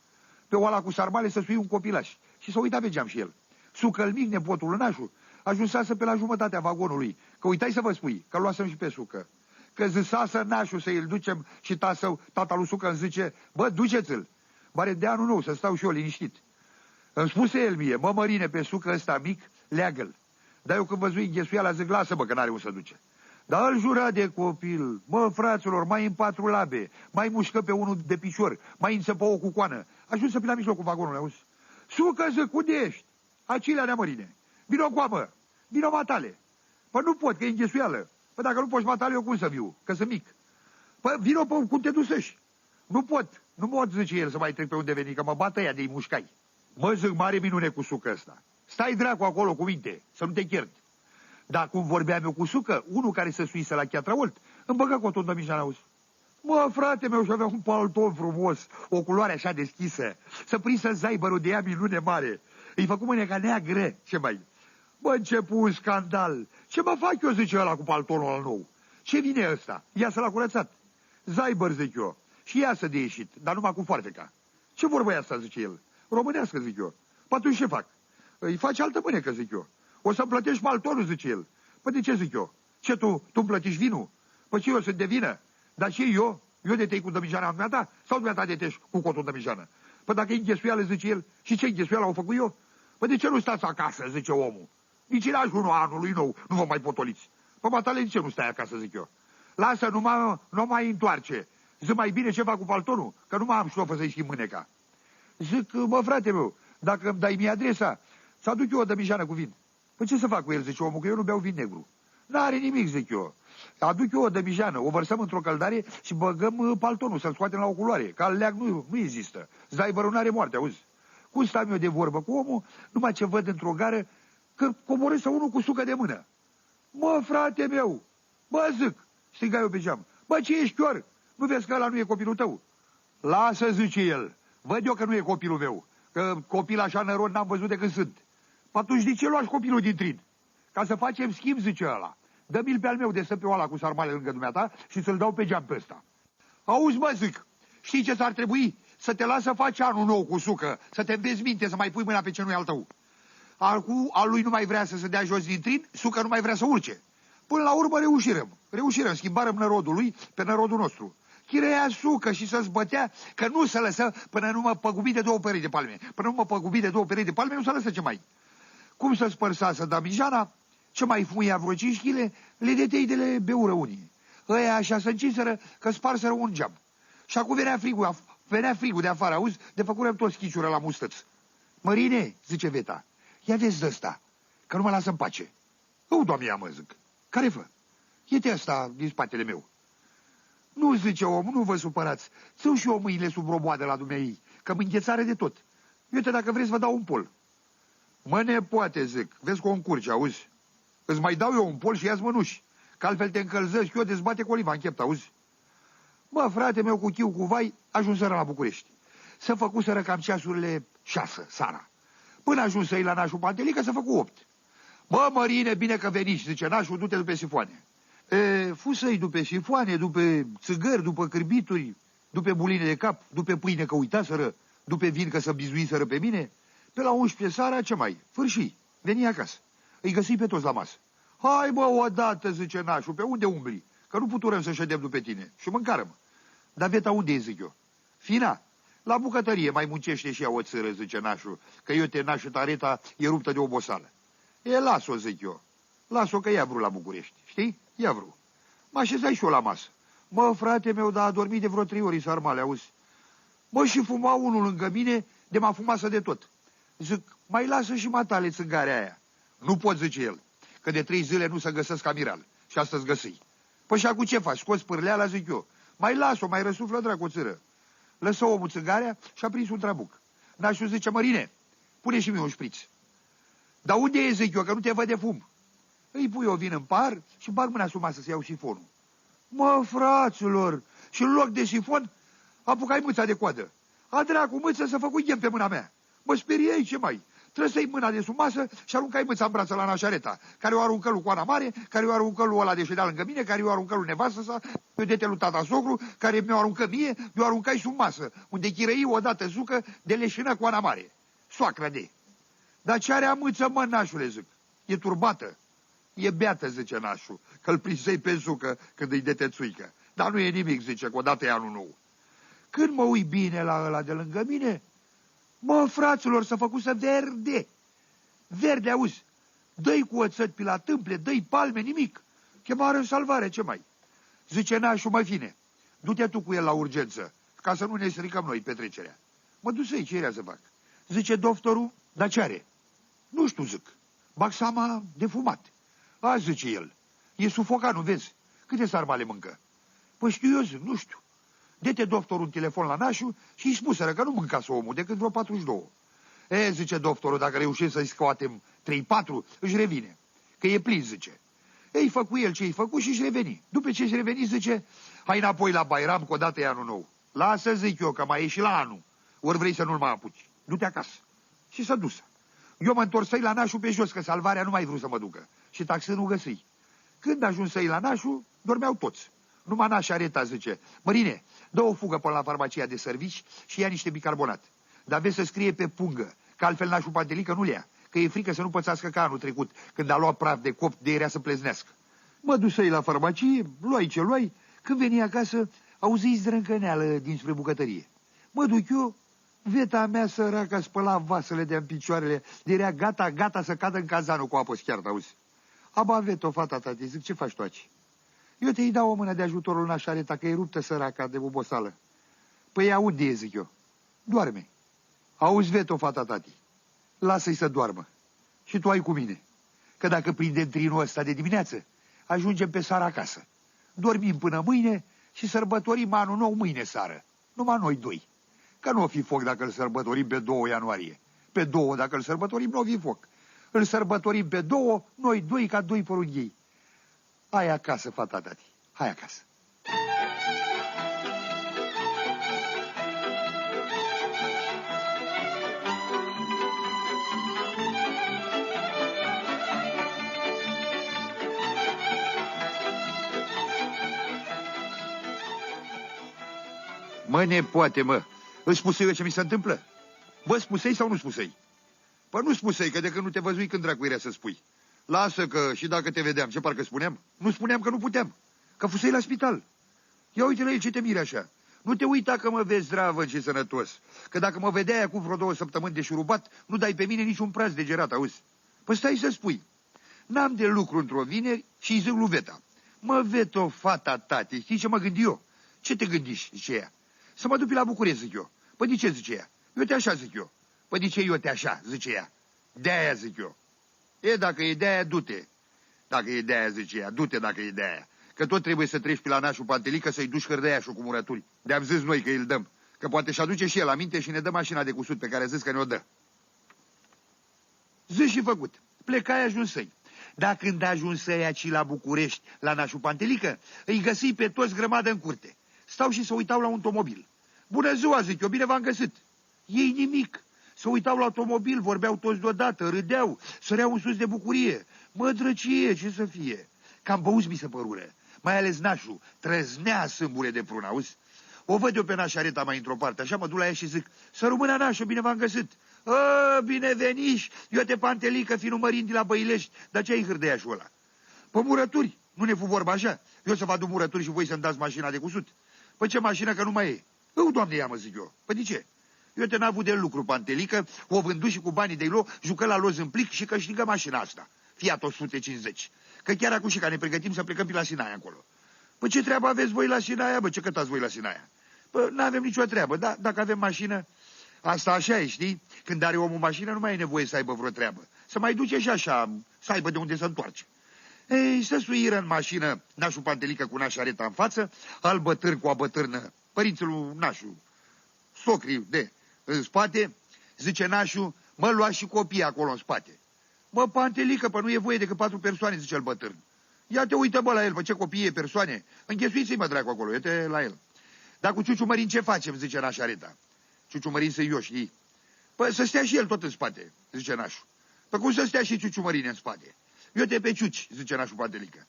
Pe oala cu sarmale să sui un copilaș și să uita pe geam și el. Sucă-l mic, nepotul Lănașu, ajunsase pe la jumătatea vagonului, că uitai să vă spui, că luasem și pe Sucă. Că zisasă nașul să îl ducem și tata lui Sucă îmi zice, bă, duceți-l, bare de anul nou să stau și eu liniștit. Îmi spuse el mie, mă, Mărine, pe Sucă ăsta mic, leagă-l. Dar eu când văzui înghesuiala zic, lasă-mă că n-are unde să duce. Dar îl jura de copil, mă, fraților, mai în 4 labe, mai mușcă pe unul de picior, mai înțepă o cu coană. Ajuns pe la mijlocul vagonului, auzi? Sucă, zic, unde ești? Acilea Neamărine. Vino coamă, vino matale. Păi nu pot, că e înghesuială. Păi dacă nu poți matale, eu cum să viu? Că sunt mic. Păi vino pe cum te dusăși. Nu pot, zice el, să mai trec pe unde veni, că mă bată ea de-i mușcai. Mă, zic, mare minune cu sucă ăsta. Stai dracu acolo cu minte, să nu te chierd. Dar cum vorbeam eu cu sucă, unul care se suise la Chiatraolt, îmi băga coton de mijan, auzi. Mă, frate meu, și avea un palton frumos, o culoare așa deschisă, să prinsă zaibărul de ea minune mare. Îi făcu mâneca neagră, ce mai... Bă, începu un scandal. Ce mă fac eu, zice ăla, cu paltonul ăla nou? Ce vine ăsta? Ia să l-a curățat. Zaibăr, zic eu. Și iasă de ieșit, dar numai cu foarfeca. Ce vorbă e asta, zice el? Românească, zic eu. Păi atunci ce fac? Îi faci altă mânecă, zic eu. O să-mi plătești paltonul, zice el. Păi de ce, zic eu? Ce, tu îmi plătești vinul? Păi ce, eu sunt de vină? Dar ce eu? Eu de tei cu dămijană a ta? Sau dumneata de tești cu cotul dămijană? Păi dacă e înghesuială, zice el, și ce înghesuială au făcut eu? Păi de ce nu stați acasă, zice omul? Nici în ajunul anului nou nu vă mai potoliți. Păi matale, de ce nu stai acasă, zic eu? Lasă, nu mai întoarce. Zic, mai bine ceva cu paltonul, că nu mai am șlofă să-i schimb mâneca. Zic, mă, frate meu, dacă îmi dai mie adresa, să aduc eu o dămijană cu vin. Păi ce să fac cu el, zice omul, că eu nu beau vin negru. N-are nimic, zic eu. Aduc eu o dămijană, o vărsăm într-o căldare și băgăm paltonul, să-l scoatem la o culoare. Că al leag nu există. Zaibărul n-are moarte, auzi? Cum stau eu de vorbă cu omul, numai ce văd într-o gară că coborâsă unul cu sucă de mână. Mă, frate meu, bă, zic, striga eu pe geam, bă, ce ești chior? Nu vezi că ăla nu e copilul tău? Lasă, zice el, văd eu că nu e copilul meu, că copil așa nărod n-am văzut de când sunt. Atunci de ce luași copilul din trin? Ca să facem schimb, zice ăla. Dă-mi-l pe al meu de stă pe ăla cu sarmale lângă dumneata și să-l dau pe geam pe ăsta. Auzi, mă, zic, știi ce s-ar trebui? Să te las să faci anul nou cu sucă, să te înveți minte, să mai pui mâna pe ce nu e al tău. Al lui nu mai vrea să se dea jos din trin, sucă nu mai vrea să urce. Până la urmă reușirăm, schimbarăm nărodul lui pe nărodul nostru. Chirea sucă și să-ți bătea că nu se lăsă până nu mă păgubi de 2 perechi de palme. Până nu mă păgubi de 2 perechi de palme, nu se lăsă ce mai. Cum să spărsasă Damijana, ce mai fuia vreo 5 kg, le detei de le beură unii. Ăia așa să înciseră că sparseră un geam. Și acum venea frigul de afară, auzi, de făcurăm toți chiciură la mustăț. Mărine, zice Veta, ia vezi de ăsta, că nu mă lasă în pace. O, doamne, mă, zic, care fă? E ăsta din spatele meu. Nu, zice omul, nu vă supărați, țău și eu mâinile sub roboadă la dumneai, că mă înghețare de tot. Uite, dacă vreți, vă dau un pol. Mă, nepoate, zic, vezi că o încurci, auzi? Îți mai dau eu un pol și ia-ți mănuși, că altfel te încălzăști, eu dezbate cu oliva în chept, auzi? Mă, frate meu, cu chiu, cu vai, ajunseră la București. Să făcuseră cam ceasurile 6 seara. Până ajunsă-i la nașul Pantelică să făcu 8. Bă, Mărine, bine că veniți, zice nașul, du-te după sifoane. Fusă-i după sifoane, după țigări, după cârbituri, după buline de cap, după pâine că uitaseră, după vin că să bizuiseră pe mine. Pe la 11 seara, ce mai? Fârșii, veni acasă. Îi găsi pe toți la masă. Hai, bă, odată, zice nașul, pe unde umbli? Că nu puturăm să ședem după tine. Și mâncarăm. Dar Veta unde e, zic eu? Fina, la bucătărie mai muncește și ea o țără, zice nașul, că eu te nașul tareta e ruptă de obosală. Las-o, zic eu. Las-o că ea vrut la București, știi? Ea vrut. Mă așezai și eu la masă. Mă, frate meu, dar a dormit de vreo 3 ori sarmale, auzi? Mă, și fuma unul lângă mine, de m-a fumasă de tot. Zic, mai lasă și matale țângarea aia. Nu pot, zice el, că de 3 zile nu se găsesc amiral. Și astăzi găsii. Păi și acum ce faci? Scoți pârleala, zic eu. Mai las-o, mai răsuflă dracu o țără. Lăsă omul țângarea și a prins un trabuc. Nașul zice, Mărine, pune și mie un șpriț. Dar unde e, zic eu, că nu te văd de fum? Îi pui o vin în par și bag mâna sub masă să iau sifonul. Mă, fraților, și în loc de sifon, apucai mâța de coadă. A dracu mâță să făcu ghem pe mâna mea. Mă speriei, ce mai? Trăsei mâna de sub masă și aruncai mâța în brață la nașareta, care o aruncă lui Coana Mare, care o aruncă lui ăla de ședea lângă mine, care o aruncă lui nevastă sa, pe dete lui tata sogru, care mi-o aruncă mie, mi-o aruncai sub masă, unde chirăi odată zucă de leșină Coana Mare. Soacră de. Dar ce are amâță, mă, nașule, zic? E turbată. E beată, zice nașul, că-l prinsei pe zucă când îi detețuică. Dar nu e nimic, zice, că odată e anul nou. Când mă uit bine la ăla de lângă mine, mă, fraților, s-a făcut să verde. Verde, auzi? Dă-i cu oțet pe la tâmple, dă-i palme, nimic. Chemară în salvare, ce mai? Zice nașul, mă fine, du-te tu cu el la urgență, ca să nu ne stricăm noi petrecerea. Mă duc să-i, ce era să fac? Zice doctorul, dar ce are? Nu știu, zic. Bag seama de fumat. A, zice el, e sufocat, nu vezi? Câte sarmale mâncă? Păi știu eu, zic, nu știu. Dă-te doctorul un telefon la nașul și îi spuseră că nu mâncase omul decât vreo 42. E, zice doctorul, dacă reușim să-i scoatem 3-4, își revine. Că e plin, zice. Ei, făcu el ce-i făcut și își reveni. După ce își reveni, zice, hai înapoi la Bairam, că odată e anul nou. Lasă, zic eu, că mai e și la anul. Ori vrei să nu-l mai apuci. Du-te acasă. Și s-a dus. Eu mă întorsei la nașul pe jos, că salvarea nu mai vrut să mă ducă. Și taxânul găsi. Când ajunsei la nașul, dormeau toți. Numai nașa Reta zice, Mărine, dă o fugă până la farmacia de servici și ia niște bicarbonat. Dar vezi să scrie pe pungă, că altfel nașul Pantelică nu le ia, că e frică să nu pățească ca anul trecut, când a luat praf de copt de erea să pleznească. Mă dusei la farmacie, luai ce luai, când veni acasă, auzi zdrâncăneală dinspre bucătărie. Mă duc eu, veta mea săraca spăla vasele de-în picioarele, de era gata să cadă în cazanul cu apă schiartă, auzi. Aba, veto, fata, tati, zic, ce faci tu aici? Eu te-i dau o mână de ajutorul nașareta, că e ruptă săraca de obosală. Păi unde e, zic eu? Doarme. Auzi, veto, fata, tati, lasă-i să doarmă. Și tu ai cu mine. Că dacă prindem trinul ăsta de dimineață, ajungem pe seara acasă. Dormim până mâine și sărbătorim anul nou mâine seară. Numai noi doi. Că nu o fi foc dacă îl sărbătorim pe 2 ianuarie. Pe 2 dacă îl sărbătorim, nu o fi foc. Îl sărbătorim pe 2, noi doi ca 2 porunghii. Hai acasă, fata, tati. Hai acasă. Mă, nepoate, mă. Îți spusei eu ce mi se întâmplă? Bă, spusei sau nu spusei? Păi nu spusei, că de când nu te văzui, când dracu era să spui? Lasă că și dacă te vedeam, ce parcă spuneam? Nu spuneam că nu puteam, că fusei la spital. Ia uite la el ce te miri așa. Nu te uita că mă vezi zdravă și sănătos. Că dacă mă vedeai acum vreo 2 săptămâni de șurubat, nu dai pe mine niciun praz de gerat, auzi? Păi stai să spui. N-am de lucru într-o vineri și îi zic lui Veta. Mă, Veto, fata, tati, știi ce mă gândi eu? Ce te gândiși, zice ea? Să mă duc pe la București, zic eu. Păi de ce, zice ea? Eu te așa, zic eu. Păi de ce eu te așa, zice ea? De-aia, zic eu. E, dacă e de-aia, du-te. Dacă e de-aia, zice ea, du-te dacă e de-aia. Că tot trebuie să treci pe la nașul Pantelică să-i duci hârdăiașul cu murături. De-am zis noi că îl dăm. Că poate și aduce și el aminte și ne dă mașina de cusut pe care a zis că ne-o dă. Zis și făcut. Plecai ajunsăi. Dar când ajunsăi aici la București, la nașul Pantelică, îi găsi pe toți grămadă în curte. Stau și se uitau la un automobil. Bună ziua, zic eu, bine v-am găsit. Ei nimic. Se uitau la automobil, vorbeau toți deodată, râdeau, săreau în sus de bucurie. Mă, drăcie, ce să fie? Cam băuți mi se părură. Mai ales nașul, trăznea sâmbure de prun, auzi? O văd eu pe nașa Reta mai într-o parte, așa mă duc la ea și zic, să rămână nașă, bine v-am găsit. Bine veniși, eu te Pantelică, fi numărind de la Băilești, dar ce ai hârdăiașul ăla? Pă murături, nu ne fu vorba așa? Eu să vă aduc murături și voi să-mi dați mașina de cusut? Păi ce mașină că nu mai e? Doamne, ia mă, zic eu. Păi de ce? Eu te n-a avut de lucru, Pantelică, o vându și cu banii de ilo, jucă la loz în plic și câștigă mașina asta. Fiat 150. Că chiar acum și ca ne pregătim să plecăm pe la Sinaia încolo. Păi ce treabă aveți voi la Sinaia, bă? Ce cătați voi la Sinaia? Păi n-avem nicio treabă, dar dacă avem mașină, asta așa e, știi? Când are omul mașină, nu mai e nevoie să aibă vreo treabă. Să mai duce și așa, să aibă de unde să întoarce. Ei, să suiră în mașină nașul Pantelică cu nașa Reta în față, al bătârn cu a bătârnă, părinții lui nașul, socrii de în spate, zice nașul, mă, lua și copiii acolo în spate. Mă, Pantelică, pă nu e voie decât 4 persoane, zice el bătârn. Ia te uită, bă, la el, pe ce copii e persoane. Înghesuiți-i, mă, dracu, acolo, uite la el. Dar cu Ciuciu Mărin ce facem, zice nașa Reta. Ciuciu Mărin să eu, știi? Păi să stea și el tot în spate, zice nașul. Păi cum să stea și Ciuciu Mărin în spate? Eu te pe Ciuci, zice nașul Pantelică.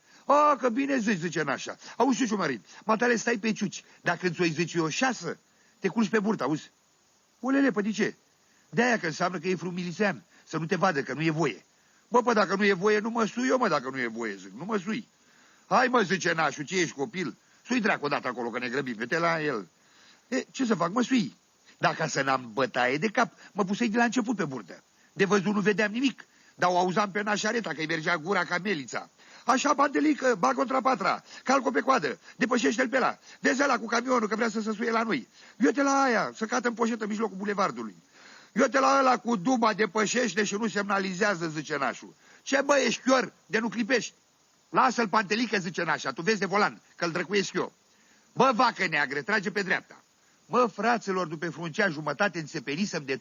Că bine zici, zice nașa. Auzi, Ciuciu Mărin, matale stai pe Ciuci. Dacă îți o zici eu 6, te culci pe burtă, auzi? Ulele, păi de ce? De-aia că înseamnă că e frumilițean, să nu te vadă, că nu e voie. Bă, păi dacă nu e voie, nu mă sui eu, mă, dacă nu e voie, zic, nu mă sui. Hai, mă, zice nașul, ce ești copil? Sui dracu odată acolo, că ne grăbim, vete la el. Ce să fac, mă sui? Dacă să n-am bătaie de cap, mă pusei de la început pe burtă. De văzut nu vedeam nimic. dar o auzam pe nașareta că-i mergea gura ca melița. Așa, Pantelică, ba contra patra, calcă pe coadă, depășește-l pe ăla, vezi ăla cu camionul că vrea să se suie la noi. Eu-te la aia, să cată în poșetă în mijlocul bulevardului. Eu-te la ăla cu duba, depășește și nu semnalizează, zice nașul. Ce bă, ești chior, de nu clipești? Lasă-l, Pantelică, zice nașa, tu vezi de volan, că-l drăcuiesc eu. Bă, vacă neagră, trage pe dreapta. Mă, fraților, după fruncea jumătate înțepenisem de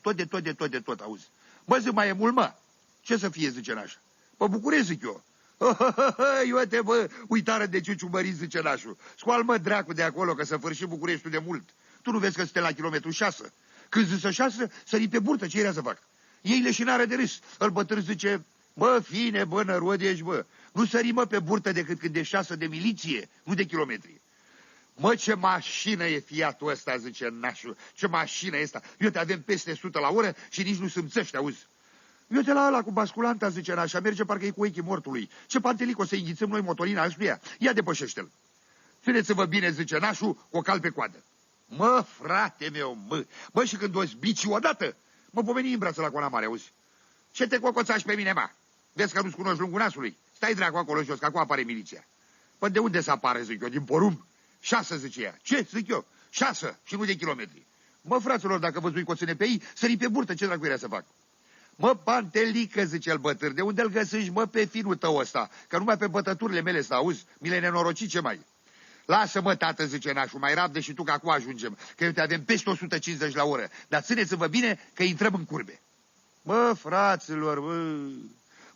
tot, auzi. Bă, zic, mai e mult, mă. Ce să fie, zice nașa? Pe București, zic eu. Uite, bă, uitară de ciuciumării, zice nașul. Scoal, mă, dracu de acolo, că să fârși Bucureștiul de mult. Tu nu vezi că suntem la kilometru 6? Când zice 6, sări pe burtă, ce era să fac? Ei leșinare de râs. Îl bătrân zice, bă, fine, bă, nărod ești, bă. Nu sări, mă, pe burtă decât când e 6 de miliție, nu de kilometri. Mă, ce mașină e Fiatul ăsta, zice nașul. Ce mașină e asta? Eu te avem peste 100 la oră și nici nu sâmțești, auzi. Eu te la ăla cu basculanta, zice nașa, merge parcă e cu ochii mortului. Ce Pantelic, o să înghițăm noi motorina ăstuia? Ia depășește-l. Țineți-vă bine, zice nașul, cu o cal pe coadă. Mă, frate meu, mă, și când o zbici odată, mă pomeni în brață la Coana Mare, auzi. Ce te cocoțași pe mine, mă? Vezi că nu-ți cunoști lungul nasului? Stai dracu acolo jos, că acum apare miliția. Păi de unde să apară, zic eu, din porumb? 6, zice ea. Ce, zic eu? 6 și nu de kilometri. Mă, fraților, dacă văzui coține pe ei, sări pe burtă, ce dracu era să fac? Mă, Pantelică, zice el bătâr, de unde-l găsești, mă, pe finul tău ăsta? Că numai pe bătăturile mele ăsta, auzi? Mi le nenorocit, ce mai? Lasă-mă, tată, zice nașul, mai rabdă și tu că acum ajungem, că eu te avem peste 150 la oră, dar țineți-vă bine că intrăm în curbe. Mă, fraților,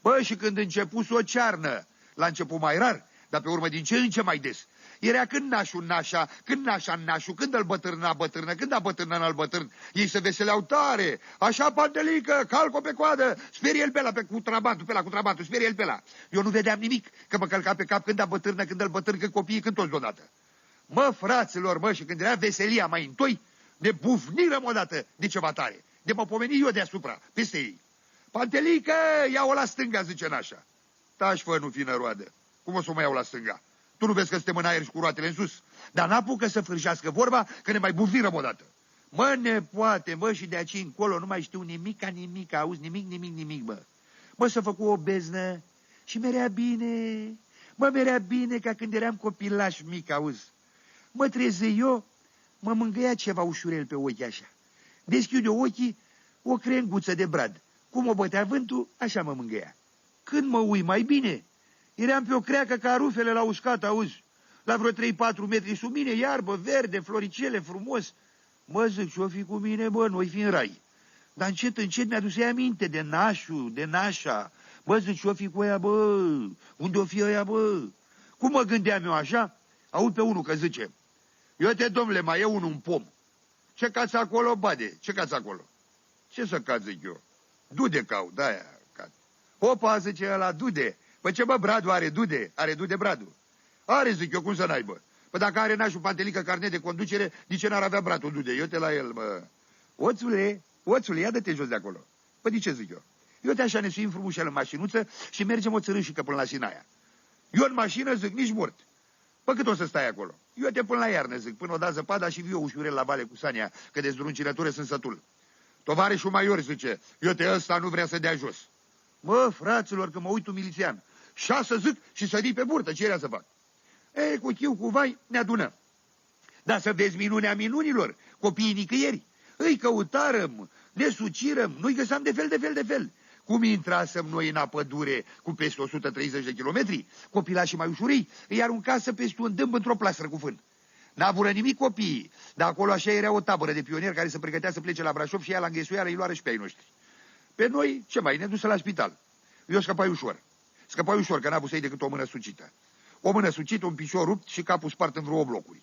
bă, și când început o cearnă, la început mai rar, dar pe urmă din ce în ce mai des. Era când nașul nașa, când nașa nașul, când îl bătârna bătârnă, când a bătârnă în bătârn. Ei se veseleau tare. Așa, Pantelică, calcă pe coadă, sperie el pe ăla, cu trabantul, sperie el pe ăla. Eu nu vedeam nimic, că mă călca pe cap când a bătârnă, când îl bătârn, când copiii, când toți deodată. Mă, fraților, mă, și când era veselia mai întoi, ne bufnirăm odată de ceva tare. De mă pomeni eu deasupra, peste ei. Pantelică, ia-o la stânga, zice nașa. Taci, fă, nu fi năroadă. Cum o să mă iau la stânga? Tu nu vezi că suntem în aer și cu roatele în sus? Dar n-apucă să fârșească vorba, că ne mai bufnirăm odată. Mă, nepoate, mă, și de aici încolo nu mai știu nimic, auzi, nimic, mă. Mă, s-a făcut o beznă și merea bine ca când eram copilaș mic, auzi. Mă trezi eu, mă mângâia ceva ușurel pe ochi așa. Deschide ochii, o crenguță de brad. Cum o bătea vântul, așa mă mângâia. Când mă ui mai bine, eram pe o creacă ca rufele la uscat, auzi. La vreo 3-4 metri sub mine, iarbă, verde, floricele, frumos. Mă, zic, ce-o fi cu mine, bă, noi fi în rai. Dar încet mi-a dus aminte de nașul, de nașa. Bă, zic, ce-o fi cu ea, bă? Unde o fi ea, bă? Cum mă gândeam eu așa? Aud pe unul că zice, eu te, domnule, mai e unul un pom. Ce cați acolo, bade? Ce cați acolo? Ce să cați, zic eu? Dude caut, de-aia cați. Opa, zice ăla, dude. Păi ce, bă, Bradu are dude? Are dude Bradu? Are, zic eu, cum să n-aibă? Păi dacă are nașul Pantelică carnet de conducere, de ce n-ar avea Bradu dude? Eu te la el, mă. Oțule, ia dă-te jos de acolo. Păi de ce zic eu? Eu te așa ne suim frumușel în mașinuță și mergem o țărâșică până la Sinaia. Eu în mașină, zic, nici mort. Păi cât o să stai acolo? Eu te pun la iarnă, zic, până o da zăpada și viu ușurel la vale cu Sania, că de zdruncinătură sunt sătul. Tovarășul Maior, zice, eu te ăsta nu vrea să dea jos. Mă, fraților, că mă uit un milițian. 6, zic, și sări pe burtă, ce era să fac? Ei, cu chiu, cu vai, ne adunăm. Dar să vezi minunea minunilor, copiii nicăieri. Îi căutarăm, ne sucirăm, nu-i găseam de fel. Cum intrasem noi în pădure cu peste 130 de kilometri, copilașii mai ușurii îi aruncasă peste un dâmb într-o plastră cu fân. N-abură nimic copiii, dar acolo așa era o tabără de pionieri care se pregătea să plece la Brașov și ea la înghesuială îi luară și pe ai noștri. Pe noi, ce mai, ne dusă la spital. Eu scăpai ușor, că n-a avut să-i decât o mână sucită. O mână sucită, un picior rupt și capul spart în vreo blocuri.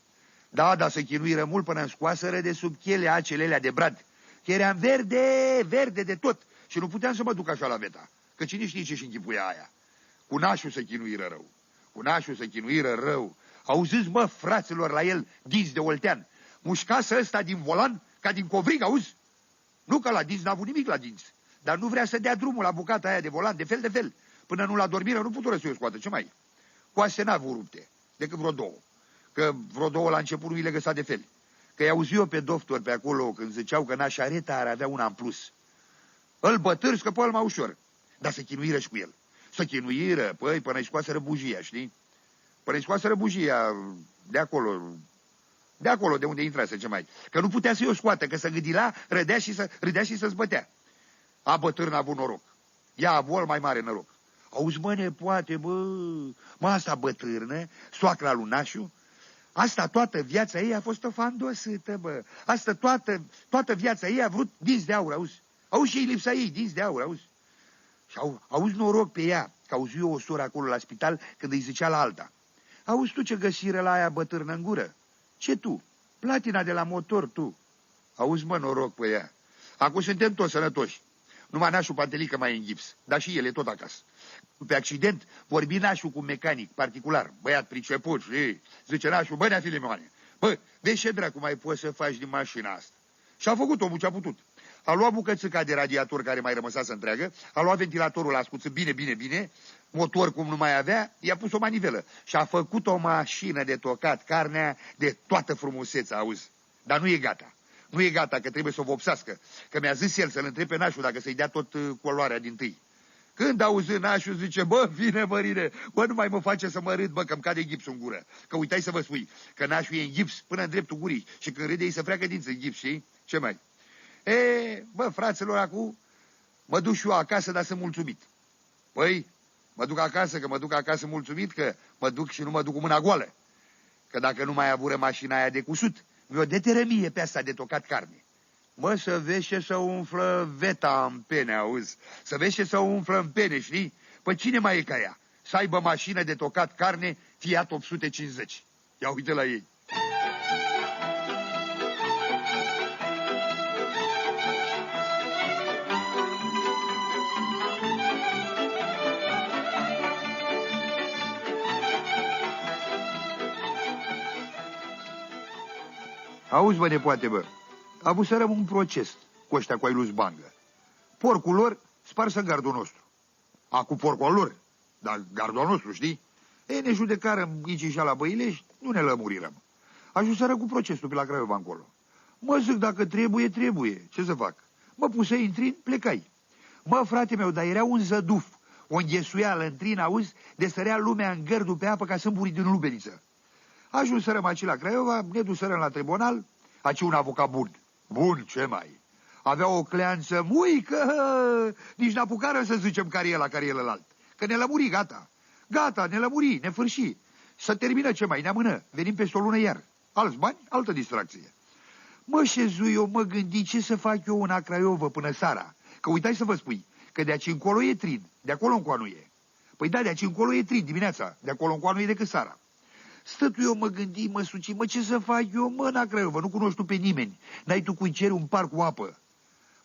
Da, se chinuiră mult până îmi scoaseră de sub chelea acelelea de brad, că eram verde de tot și nu puteam să mă duc așa la veta, că cine știe ce-și închipuia aia. Cu nașul se chinuiră rău. Auziți, mă, fraților, la el dinți de oltean. Mușcasă ăsta din volan ca din covrig, auzi? Nu că la dinți n-a avut nimic la dinți, dar nu vrea să dea drumul la bucata aia de volan, de fel. Până nu la dormiră, nu putură să o scoată, ce mai? Coase n-a avut rupte, decât vreo două. Că vreo două la început nu i le găsa de fel. Că i-au zis eu pe doctor pe acolo când ziceau că nașareta ar avea una în plus. Îl bătâr scăpă mai ușor. dar să chinuiră și cu el. Să chinuiră, păi, până-i scoaseră bujia, știi? Până-i scoaseră bujia de acolo, de unde intrase, ce mai. Că nu putea să-i o scoată, că se gâdila, râdea și să-ți bătea. A, bătrân a avut noroc. Ea a avut mai mare noroc. Auzi, mă, nepoate, mă, asta bătrână, soacra lui Nașu, asta toată viața ei a fost o fandosâtă, bă. Asta toată viața ei a vrut dinți de aur, auzi? Auzi, și-i lipsa ei, dinți de aur, auzi? Și auzi noroc pe ea, că auzi eu o soră acolo la spital când îi zicea la alta. Auzi tu ce găsiră la aia bătrână în gură? Ce tu? Platina de la motor, tu. Auzi, mă, noroc pe ea. Acum suntem toți sănătoși. Numai Nașu Pantelică mai e în gips, dar și el e tot acasă. Pe accident vorbi Nașu cu un mecanic particular, băiat priceput, și zice Nașu, bă, nea Filimioane, bă, vezi ce dracu mai poți să faci din mașina asta? Și a făcut omul ce-a putut. A luat bucățica de radiator care mai rămăsa să întreagă, a luat ventilatorul, l-a ascuțit bine, motor cum nu mai avea, i-a pus o manivelă și a făcut o mașină de tocat carnea de toată frumusețea, auzi. Dar nu e gata. Nu e gata, că trebuie să o vopsească. Că mi-a zis el să-l întrebe pe Nașu dacă să-i dea tot coloarea dintâi. Când auzi Nașu, zice, bă, vine mărire, bă, nu mai mă face să mă râd, bă, că-mi cade gipsul în gură. Că uitai să vă spui, că Nașu e în gips până în dreptul gurii și când râde îi se freacă dinți în gips, știi? Ce mai? Bă, fraților, acum mă duc și eu acasă, dar sunt mulțumit. Păi, mă duc acasă mulțumit, că mă duc și nu mă duc cu mâna goală. Că dacă nu mai avură mașina aia de cusut, mi-o deterămie pe asta de tocat carne. Mă, să vezi ce să umflă veta în pene, auzi? Să vezi ce să umflă în pene, știi? Păi cine mai e ca ea? Să aibă mașină de tocat carne Fiat 850. Ia uite la ei. Auzi, bă, nepoate, bă, avusărăm un proces cu ăștia cu ai lui Bangă. Porcul lor sparsă în gardul nostru. Cu porcul al lor, dar gardul al nostru, știi? Ne judecarăm aici și la Băilești, nu ne lămurirăm. Ajunseră cu procesul pe la Craiova încolo. Mă zic, dacă trebuie, trebuie. Ce să fac? Mă puse în trin, plecai. Mă, frate meu, dar era un zăduf, o înghesuială în trin, auzi, de sărea lumea în gărdul pe apă ca sâmburii din lubeniță. Ajunserăm aici la Craiova, ne duserăm la tribunal, aici un avocat bun. Bun, ce mai? Avea o cleanță muică, nici n-apucară să zicem care e la care e ălalt. Că ne lămuri, gata. Gata, ne lămuri, ne fârși. Să termină ce mai, ne amână. Venim peste o lună iar. Alți bani, altă distracție. Mă șezui eu, mă gândi ce să fac eu în Craiova până seara. Că uitai să vă spui, că de aici încolo e trin, de acolo încoa nu e. Păi da, de aici încolo e trin dimineața, de acolo încoa nu e decât seara. Stătu eu, mă gândi, mă suci, mă, ce să fac eu, mă, în Craiova, nu cunoști tu pe nimeni. N-ai tu cui ceri un parc cu apă.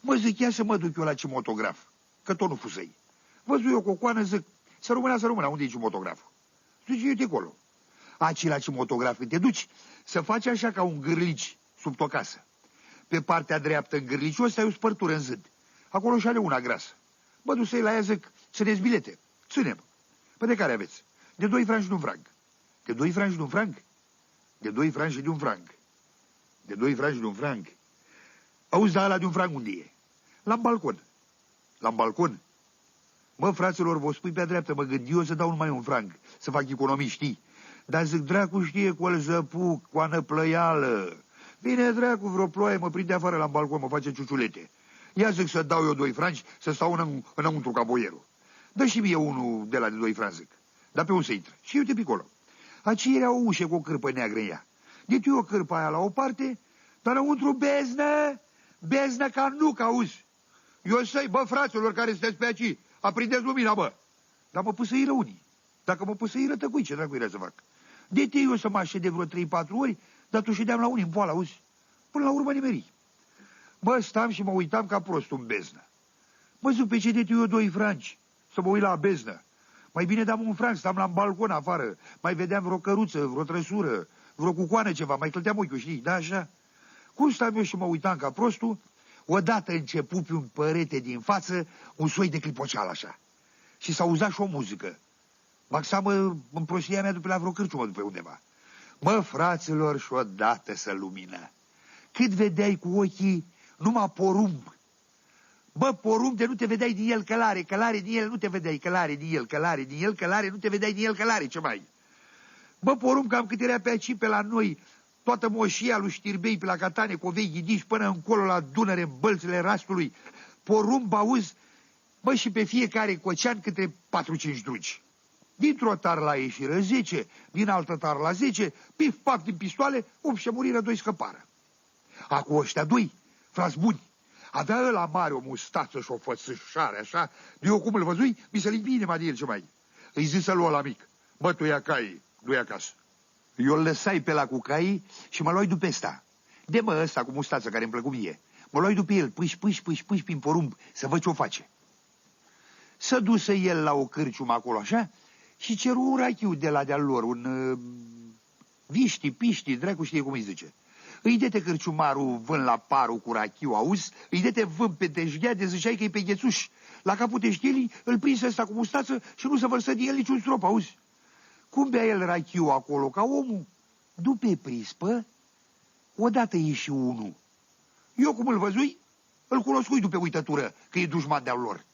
Mă zic, ia să mă duc eu la cinematograf, că tot nu fusei. Văzut eu cocoană, zic, să rămână, unde e cinematograful? Zice, uite acolo. Aci la cinematograf, când te duci, să faci așa ca un gârlici sub o casă. Pe partea dreaptă în gârliciul ăsta e o spărtură în zid. Acolo și are una grasă. Mă duc să-i la ea, zic, țineți bilete. Ținem. Păi de care aveți? De 2 franci și de 1 franc. De 2 franci și de 1 franc? De 2 franci și de 1 franc. De 2 franci și de 1 franc. Auzi, da, ăla de 1 franc unde e? La balcon. La balcon? Mă, fraților, vă spui pe dreaptă, mă gândi eu să dau numai 1 franc, să fac economii, știi? Dar zic, dracu știe cu-l zăpuc, cu ană plăială. Vine dracu, vreo ploaie, mă prinde afară la balcon, mă face ciuciulete. Ia zic să dau eu 2 franci, să stau înăuntru ca boierul. Dă și mie unul de la de 2 franci, zic. Dar pe unde să intră? Și uite pe acolo. Aici era o ușă cu o cârpă neagră în ea. Deci eu o cârpă aia la o parte, dar înăuntru beznă ca nuc, auzi. Eu să-i, bă, fraților care sunteți pe aici, aprindeți lumina, bă. Dar mă păsăiră unii. Dacă mă păsăiră, tăcui, ce dracu era să fac? De te eu să mă așed de vreo 3-4 ori, dar tu ședeam la unii în poală, auzi? Până la urmă nimeri. Bă, stam și mă uitam ca prostul în beznă. Mă zic, pe ce de eu 2 franci să mă uit la beznă? Mai bine dam 1 franc, stam la balcon afară, mai vedeam vreo căruță, vreo trăsură, vreo cucoană ceva, mai clăteam ochiul, știi, da, așa? Cum stam eu și mă uitam ca prostul, odată începu pe un părete din față un soi de clipoceală așa. Și s-a auzat și o muzică. Maxamă în prostia mea după la vreo cârciumă după undeva. Mă, fraților, și odată să lumină. Cât vedeai cu ochii, numai porumb. Bă, porumb de nu te vedeai din el călare, călare din el nu te vedeai, călare din el, călare din el, călare nu te vedeai din el călare, ce mai? Bă, porumb, cam cât era pe aici, pe la noi, toată moșia lui Știrbei, pe la Catane, Covei, Ghidiș, până încolo la Dunăre, în bălțile Rastului, porumb, auzi, bă, și pe fiecare cocean câte 4-5 drugi. Dintr-o tarla ieșiră 10, din altă tarla 10, pif, paf, din pistoale, și muriră 2 scăpară. Acum ăștia 2, frați buni, avea ăla mare o mustață și o fățâșare așa, de eu cum îl văzui, mi se limpi inima de el ce mai. Îi zis să lua la mic, bă, tu ia caii, du-i acasă. Eu îl lăsai pe la cu caii și mă luai după ăsta. De mă ăsta cu mustață care îmi plăcu mie. Mă luai după el, pâși prin porumb, să văd ce-o face. Să dusă el la o cârciumă acolo așa și ceru un rachiu de la de-al lor, un viști, piști, dracu știe cum îi zice. Îi dete cârciumarul vând la parul cu rachiu, auzi? Îi dete vând pe teșghea de ziceai că e pe ghețuș. La capul teșghelii îl prinse ăsta cu mustață și nu se vărsă din el niciun strop, auzi? Cum bea el rachiu acolo, ca omul? După prispă, odată ieși unul. Eu cum îl văzui, îl cunoscui după uitătură, că e dușman de-al lor.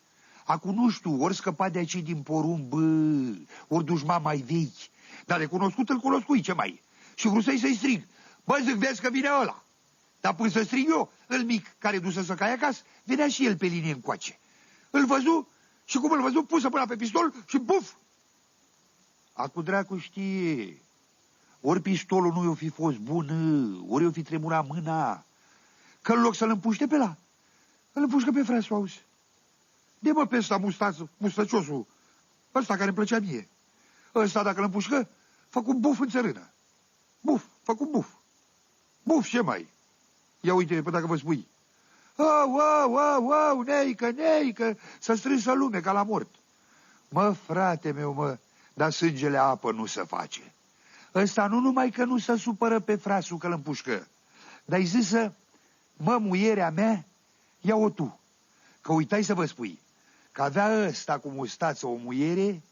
Acum nu știu, ori scăpa de aici din porumb, ori dușman mai vechi. Dar de cunoscut îl cunoscui, ce mai? Și vrut să-i strig. Bă, zic, vezi că vine ăla. Dar până să strig eu, îl mic, care dusă să caie acasă, venea și el pe linie încoace. Îl văzu și cum îl văzu, pusă până pe pistol și buf! Acu dracu știe. Ori pistolul nu i-o fi fost bun, ori i-o fi tremurat mâna. Că în loc să-l împuște pe ăla, îl împușcă pe frasul, auzi. De mă pe ăsta mustăciosul, ăsta care îmi plăcea mie. Ăsta dacă îl împușcă, fac un buf în țărână. Buf, fac un buf. Buf, ce mai? Ia uite, pe dacă vă spui. Au, neică, să strânsă lume ca la mort. Mă, frate meu, mă, dar sângele apă nu se face. Ăsta nu numai că nu se supără pe frasul că îl împușcă, dar-i zisă, mă, muierea mea, ia-o tu. Că uitai să vă spui, că avea ăsta cu mustață o muiere,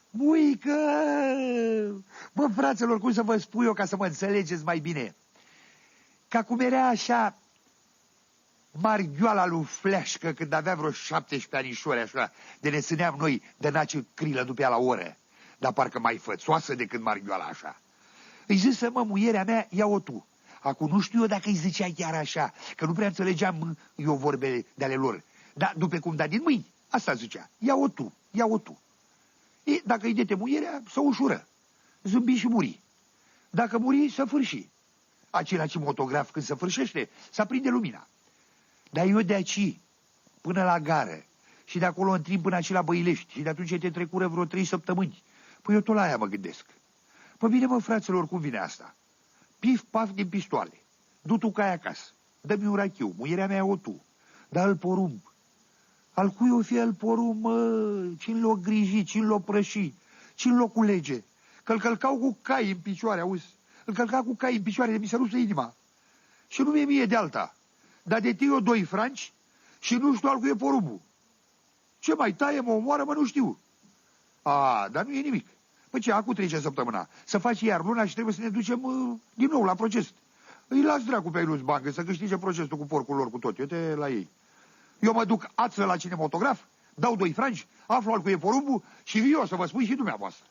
muică! Bă, fraților, cum să vă spui eu ca să mă înțelegeți mai bine? Ca cum era așa marghioala lui Fleașcă când avea vreo 17 anișori așa, de ne țineam noi de nace crilă după ea la oră, dar parcă mai fățoasă decât marghioala așa. Îi zisă, mă, muierea mea, ia-o tu. Acum nu știu eu dacă îi zicea chiar așa, că nu prea înțelegeam eu vorbele de-ale lor. Dar după cum da din mâini, asta zicea, ia-o tu, ia-o tu. E, dacă îi dete muierea, să ușură. Zâmbi și muri. Dacă muri, să fârși. Același motograf când se fârșește, să aprinde lumina. Dar eu de aici până la gară și de acolo în timp până aici la Băilești și de atunci te trecură vreo 3 săptămâni. Păi eu tot la aia mă gândesc. Păi bine, mă, fraților, cum vine asta? Pif, paf din pistoale. Du tu caia acasă. Dă-mi un rachiu, muierea mea o tu. Dar al porumb. Al cui o fi al porumb, mă? Cine l-o griji, cine l-o prăși, cine l-o culege? Că-l călcau cu cai în picioare, auzi? Îl călca cu cai în picioare, de mi se rupse inima. Și nu mi-e mie de alta. Dar de tine 2 franci și nu știu al cui e porumbul. Ce mai taie, mă omoară, mă, nu știu. A, dar nu e nimic. Păi ce, acum trece săptămâna. Să faci iar luna și trebuie să ne ducem din nou la proces. Îi las dracu pe Ilus Bancă să câștige procesul cu porcul lor cu tot. Uite la ei. Eu mă duc ață la cinematograf, dau 2 franci, aflu al cui e porumbul și vii eu să vă spui și dumneavoastră.